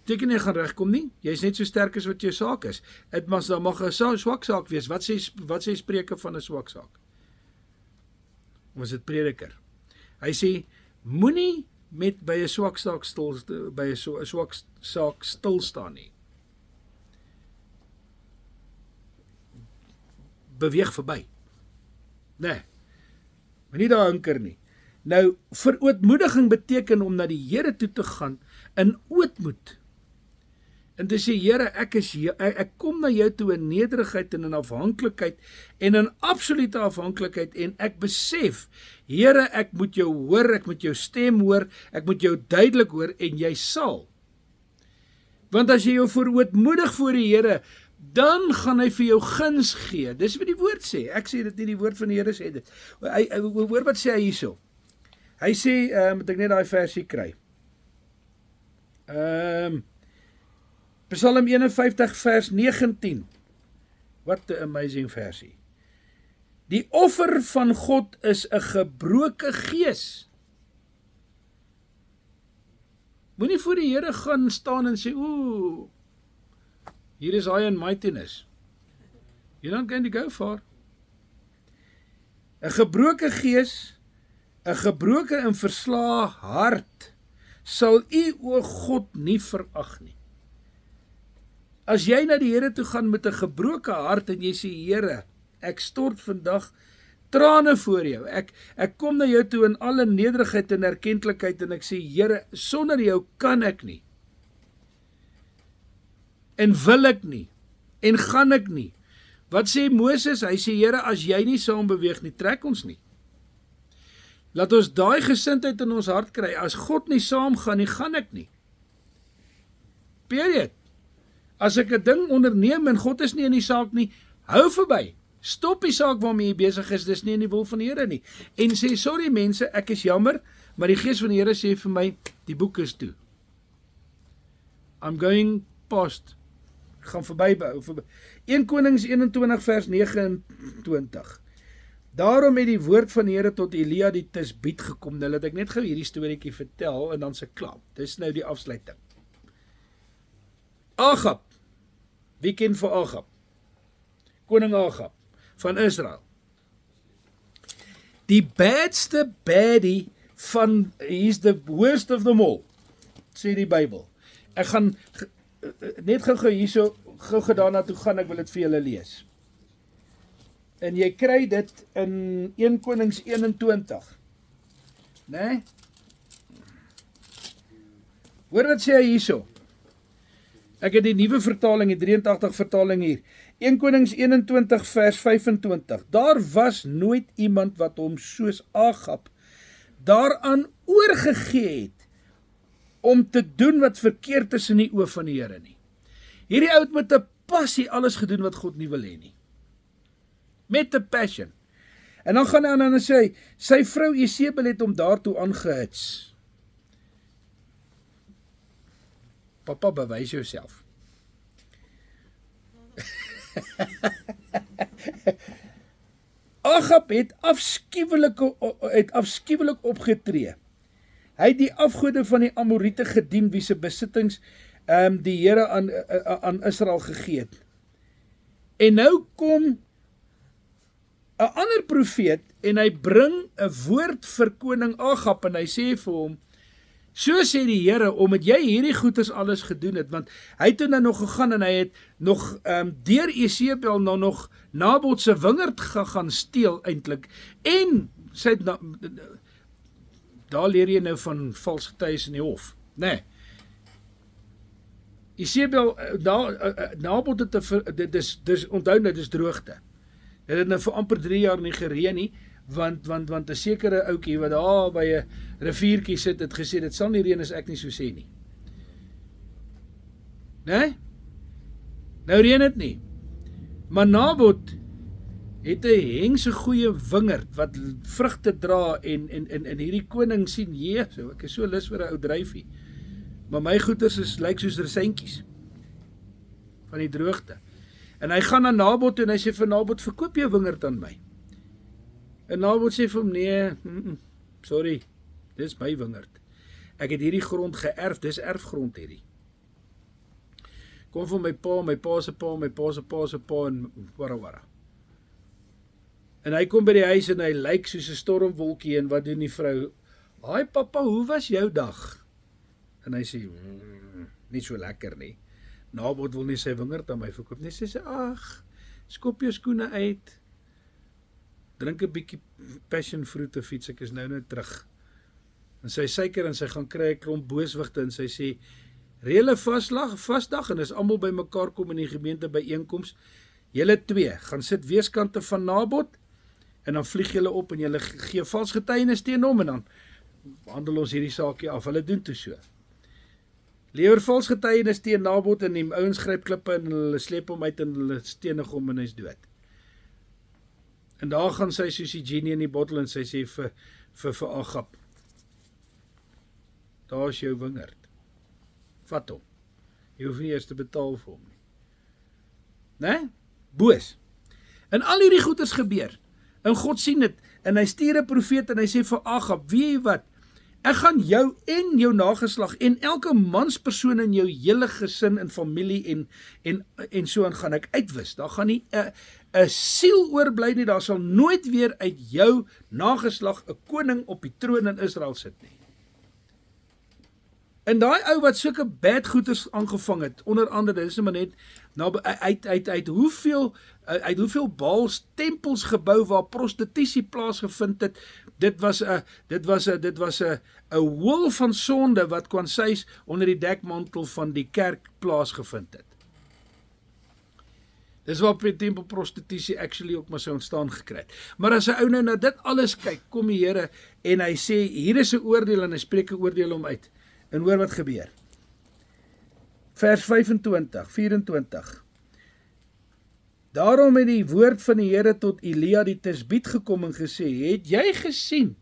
teken nie gaan regkom nie. Jy is net so sterk as wat jou saak is. Dit mag 'n swak saak wees. Wat sê Spreuke van 'n swak saak? Of is dit Prediker? Hy sê, moenie met by 'n swak saak stil staan nie. Beweeg verby. Nee, maar nie daar hinker nie. Nou, verootmoediging beteken om na die Here toe te gaan in ootmoed. En te sê, Here, ek kom na jou toe in nederigheid en in afhanklikheid en in absolute afhanklikheid en ek besef, Here, ek moet jou hoor, ek moet jou stem hoor, ek moet jou duidelik hoor en jy sal. Want as jy jou verootmoedig voor die Here, dan gaan hy vir jou guns gee. Dis wat die woord sê. Ek sê dit nie, die woord van die Here sê dit. Hoor wat sê hy hierso. Hy sê, moet ek net daai versie kry. Psalm 51 vers 19. What an amazing versie. Die offer van God is 'n gebroke gees. Moenie voor die Here gaan staan en sê, ooh, hier is hy in mightiness. You're not going to go far. 'n gebroke gees, 'n gebroke en verslae hart, sal u, o God, nie verag nie. As jy na die Here toe gaan met 'n gebroke hart en jy sê, Here, ek stort vandag trane voor jou. Ek kom na jou toe in alle nederigheid en erkentlikheid en ek sê, Here, sonder jou kan ek nie. En wil ek nie. En gaan ek nie. Wat sê Moses? Hy sê, Here, as jy nie saam beweeg nie, trek ons nie. Laat ons daai gesindheid in ons hart kry. As God nie saam gaan nie, gaan ek nie. Period. As ek 'n ding onderneem en God is nie in die saak nie, hou verby. Stop die saak waarmee jy besig is, dis nie in die wil van die Here nie. En sê, sorry mense, ek is jammer, maar die Gees van die Here sê vir my, die boek is toe. I'm going past. Ek gaan verby. 1 Konings 21 vers 29. Daarom het die woord van die Here tot Elia die Tisbiet gekom. Nou laat ek net gou hierdie storieetjie vertel en dan se klap. Dis nou die afsluiting. Agab, Wie ken vir Agab? Koning Agab van Israel. Die badste baddie van, he's the worst of them all, sê die Bybel. Ek gaan net gou hierso, gou daarna toe gaan, ek wil dit vir julle lees. En jy kry dit in 1 Konings 21. Né? Hoor wat sê hy hierso. Ek het die nuwe vertaling, die 83 vertaling hier. 1 Konings 21 vers 25. Daar was nooit iemand wat hom soos Agab daaraan oorgegee het om te doen wat verkeerd is in die oë van die Here nie. Hierdie ou het met 'n passie alles gedoen wat God nie wil hê nie. Met 'n passion. En dan gaan hy aan en sê, sy vrou Isebel het hom daartoe aangehits. Papa, bewys jouself. Agab het afskuwelik opgetree. Hy het die afgode van die Amoriete gedien, wie se besittings die Here aan Israel gegee het. En nou kom 'n ander profeet en hy bring 'n woord vir koning Agab en hy sê vir hom, so sê die Here, omdat jy hierdie goeders alles gedoen het, want hy het nou nog gegaan en hy het nog deur Isebel nou nog Nabot se wingerd gaan steel eintlik, en sy het daar leer jy nou van vals getuies in die hof, nee. Isebel, Nabot het dis onthou nou, dis droogte. Dit het nou vir amper 3 jaar nie gereën nie, want 'n sekere ouetjie wat daar by 'n riviertjie sit, het gesê, dit sal nie reën as ek nie so sê nie. Nee? Nou reën dit nie. Maar Nabot het 'n hengse goeie wingerd wat vrugte dra en hierdie koning sien, so ek is so lus vir 'n ou dryfie. Maar my goeders lyk soos resyntjies van die droogte. En hy gaan na Nabot en hy sê vir Nabot, verkoop jou wingerd aan my. En Nabot sê vir hom, nee, sorry, dis my wingerd. Ek het hierdie grond geërf, dis erfgrond hierdie. Kom van my pa se pa, my pa se pa se pa en warra. En hy kom by die huis en hy lyk soos 'n stormwolkie en wat doen die vrou? Haai papa, hoe was jou dag? En hy sê, nie so lekker nie. Nabot wil nie sy wingerd aan my verkoop nie. Sy sê, ag, skop jou skoene uit, drink 'n bietjie passion fruit of iets, ek is nou terug. En sy suiker en sy gaan kry 'n klomp booswigte en sy sê, reële vasdag en as almal by mekaar kom in die gemeente byeenkoms, julle twee gaan sit weerskante van Nabot en dan vlieg julle op en julle gee vals getuienis teen hom en dan handel ons hierdie saakie af. Hulle doen toe so. Lewer vals getuienis teen Nabot en die ouens gryp klippe en hulle sleep hom uit en hulle stenig hom en hy's dood. En daar gaan sy soos die genie in die bottel en sy sê vir Agab, daar is jou wingerd. Vat hom. Jy hoef nie eers te betaal vir hom nie. Né? Boos. En al hierdie goeders gebeur. En God sien dit en hy stuur 'n profeet en hy sê vir Agab, weet jy wat? Ek gaan jou en jou nageslag en elke manspersoon in jou hele gesin en familie en so aan gaan ek uitwis. Daar gaan nie 'n siel oorbly nie. Daar sal nooit weer uit jou nageslag 'n koning op die troon in Israel sit nie. En daai ou wat sulke bad goeders aangevang het, onder andere, dis maar net uit hoeveel Baals tempels gebou waar prostitusie plaasgevind het. Dit was 'n wol van sonde wat kwansies onder die dekmantel van die kerk plaasgevind het. Dis waar tempelprostitusie actually ook maar so ontstaan gekry het. Maar as 'n ou nou na dit alles kyk, kom die Here en hy sê hier is 'n oordeel en hy spreek 'n oordeel om uit. En hoor wat gebeur. Vers 25, 24. Daarom het die woord van die Here tot Elia die Tisbiet gekom en gesê, het jy gesien?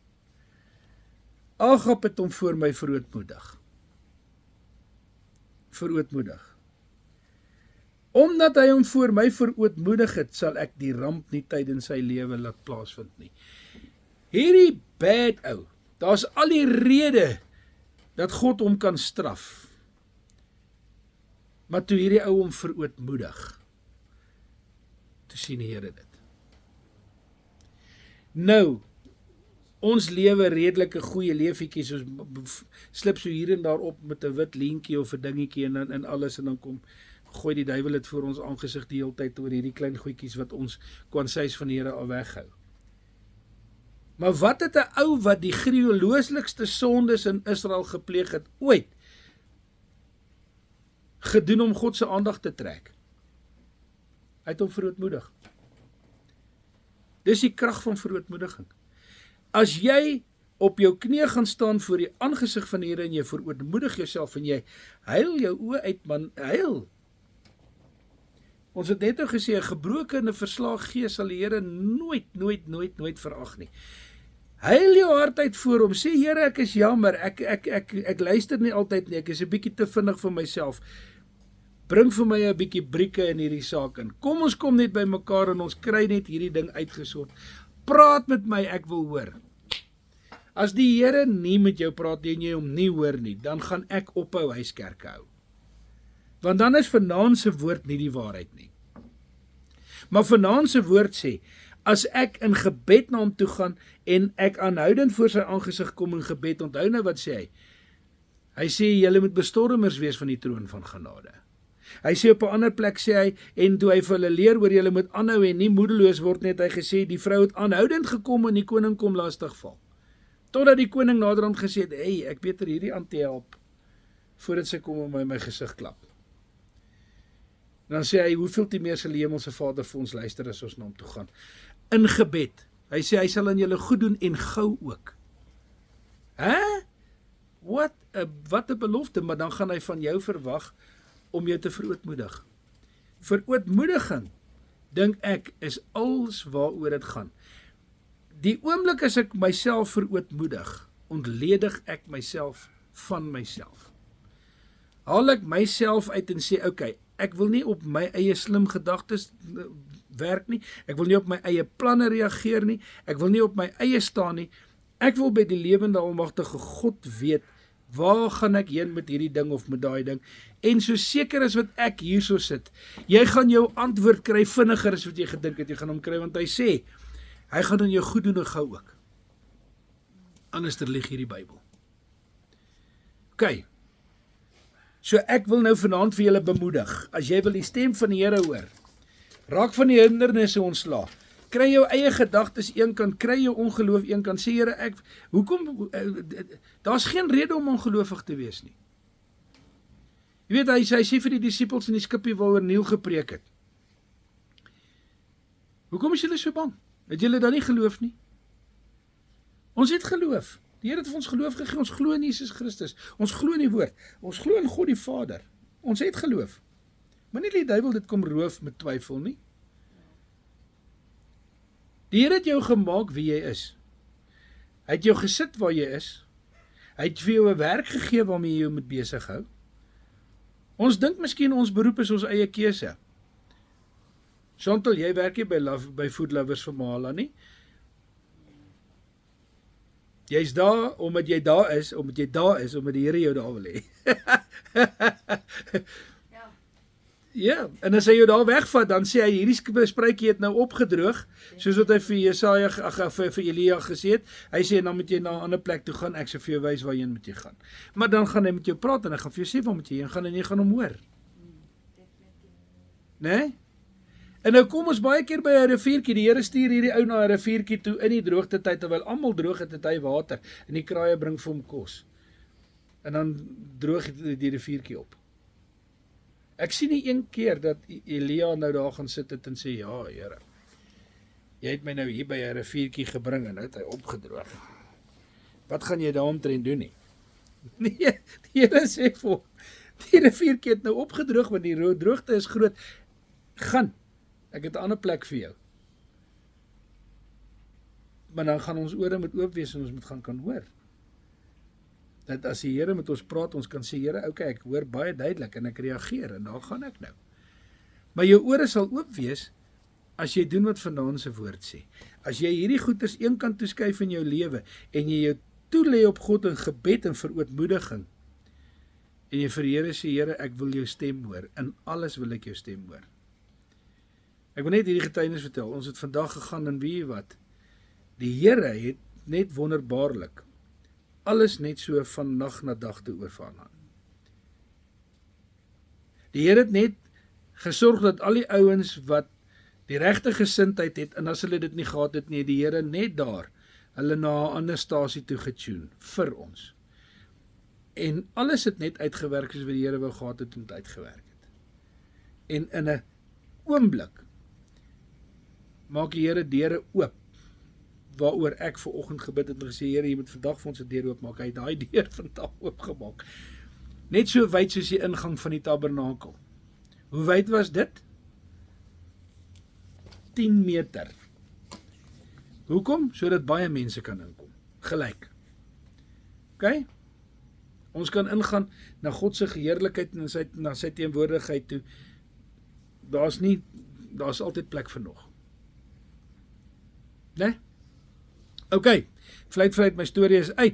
Agab het hom voor my verootmoedig. Omdat hy hom voor my verootmoedig het, sal ek die ramp nie tydens sy lewe laat plaasvind nie. Hierdie bad ou, daar's al die rede dat God hom kan straf. Maar toe hierdie ou hom verootmoedig, toe sien die Here dit. Nou, ons lewe redelike goeie leefietjies, ons slip so hier en daar op met 'n wit leentjie of 'n dingetjie en alles, en dan gooi die duiwel dit voor ons aangesig die hele tyd oor hierdie klein goedjies wat ons kwansies van die Here al weghou. Maar wat het 'n ou wat die gruweloosigste sondes in Israel gepleeg het ooit gedoen om God se aandag te trek? Hy het hom verootmoedig. Dis die krag van verootmoediging. As jy op jou knie gaan staan voor die aangesig van die Here en jy verootmoedig jouself en jy huil jou oë uit, man, huil. Ons het net nou gesê, 'n gebroke en 'n verslae gees sal die Here nooit verag nie. Huil jou hart uit voor hom, sê Here, ek is jammer, ek luister nie altyd nie, ek is 'n bietjie te vinnig vir myself. Bring vir my 'n bietjie brieke in hierdie saak in. Kom ons kom net by mekaar en ons kry net hierdie ding uitgesort. Praat met my, ek wil hoor. As die Here nie met jou praat en jy hom nie hoor nie, dan gaan ek ophou huiskerke hou. Want dan is vanaand se woord nie die waarheid nie. Maar vanaand se woord sê, as ek in gebed na hom toe gaan en ek aanhoudend voor sy aangesig kom in gebed, onthou nou wat sê hy? Hy sê, julle moet bestormers wees van die troon van genade. Hy sê op 'n ander plek sê hy, en toe hy vir hulle leer oor julle moet aanhou en nie moedeloos word nie, het hy gesê, die vrou het aanhoudend gekom en die koning kom lastig val. Totdat die koning naderhand gesê het, hey, ek beter hierdie aan te help, voordat sy kom en my gesig klap. En dan sê hy, hoeveel te meer sal die hemelse Vader vir ons luister as ons na hom toe gaan. In gebed. Hy sê, hy sal aan julle goed doen en gou ook. Wat 'n belofte, maar dan gaan hy van jou verwag om jou te verootmoedig. Verootmoediging, dink ek, is alles waaroor dit gaan. Die oomblik as ek myself verootmoedig, ontledig ek myself van myself. Haal ek myself uit en sê, okay, ek wil nie op my eie slim gedagtes werk nie, ek wil nie op my eie planne reageer nie, ek wil nie op my eie staan nie, ek wil by die lewende almagtige God weet, waar gaan ek heen met hierdie ding of met daai ding, en so seker as wat ek hierso sit, jy gaan jou antwoord kry vinniger as wat jy gedink het, jy gaan hom kry, want hy sê, hy gaan aan jou goed doen en gou ook. Anders lieg hierdie Bybel. OK. So ek wil nou vanaand vir julle bemoedig, as jy wil die stem van die Here hoor, raak van die hindernisse ontslae, kry jou eie gedagtes een kant, kry jou ongeloof een kant, sê Here, hoekom, daar's geen rede om ongeloofig te wees nie. Jy weet, hy sê vir die disippels in die skipie waaroor Neil gepreek het, hoekom is julle so bang? Het julle dan nie geloof nie? Ons het geloof. Die Here het vir ons geloof gegee, ons glo in Jesus Christus, ons glo in die woord, ons glo in God die Vader, ons het geloof. Maar nie die duiwel dit kom roof met twyfel nie. Die Here het jou gemaak wie jy is. Hy het jou gesit waar jy is. Hy het vir jou 'n werk gegee waarmee jy jou moet besig hou. Ons dink miskien ons beroep is ons eie keuse. Chantal, jy werk nie by Food Lovers vir Mahala nie. Jy's daar omdat jy daar is, omdat die Here jou daar wil hê. Ja, en as hy jou daar wegvat, dan sê hy, hierdie spruitjie het nou opgedroog, soos wat hy vir Jesaja, vir Elia gesê het, hy sê, en dan moet jy na 'n ander plek toe gaan, ek sal vir jou wys waarheen moet jy gaan. Maar dan gaan hy met jou praat, en hy gaan vir jou sê, waar moet jy heen gaan, en jy gaan hom hoor. Nee? En nou kom ons baie keer by 'n riviertjie, die Here stuur hierdie ou na 'n riviertjie toe, in die droogte tyd, terwyl almal droog het, het hy water, en die kraaie bring vir hom kos. En dan droog die riviertjie op. Ek sien nie een keer dat Elia nou daar gaan sit het en sê, ja Here, jy het my nou hier by 'n riviertjie gebring en nou het hy opgedroog. Wat gaan jy daaromtrent doen nie? Nee, die Here sê vir hom, die riviertjie het nou opgedroog, want die droogte is groot. Gaan, ek het 'n ander plek vir jou. Maar dan gaan ons ore moet oop wees en ons moet gaan kan hoor. Dat as die Here met ons praat, ons kan sê, Here, okay, ek hoor baie duidelik en ek reageer en daar gaan ek nou. Maar jou ore sal oop wees as jy doen wat vanaand se woord sê. As jy hierdie goeders een kant toeskuif in jou lewe en jy jou toelê op God in gebed en verootmoediging en jy vir die Here sê, Here, ek wil jou stem hoor, in alles wil ek jou stem hoor. Ek wil net hierdie getuienis vertel, ons het vandag gegaan en weet jy wat, die Here het net wonderbaarlik, alles net so van nag na dag te oorverander. Die Here het net gesorg dat al die ouens wat die regte gesindheid het, en as hulle dit nie gehad het nie, die Here net daar, hulle na 'n ander stasie toe getune, vir ons. En alles het net uitgewerk soos wat die Here wou gehad het om dit uitgewerk het. En in 'n oomblik, maak die Here deure oop, waaroor ek vanoggend gebid het en gesê, Here, jy moet vandag vir ons 'n deur oopmaak. Hy het daai deur vandag oopgemaak. Net so wyd soos die ingang van die tabernakel. Hoe wyd was dit? 10 meter. Hoekom? Sodat baie mense kan inkom. Gelyk. OK? Ons kan ingaan na God se heerlikheid en na sy teenwoordigheid toe. Daar's altyd plek vir nog. Né? OK. Vlei, my storie is uit.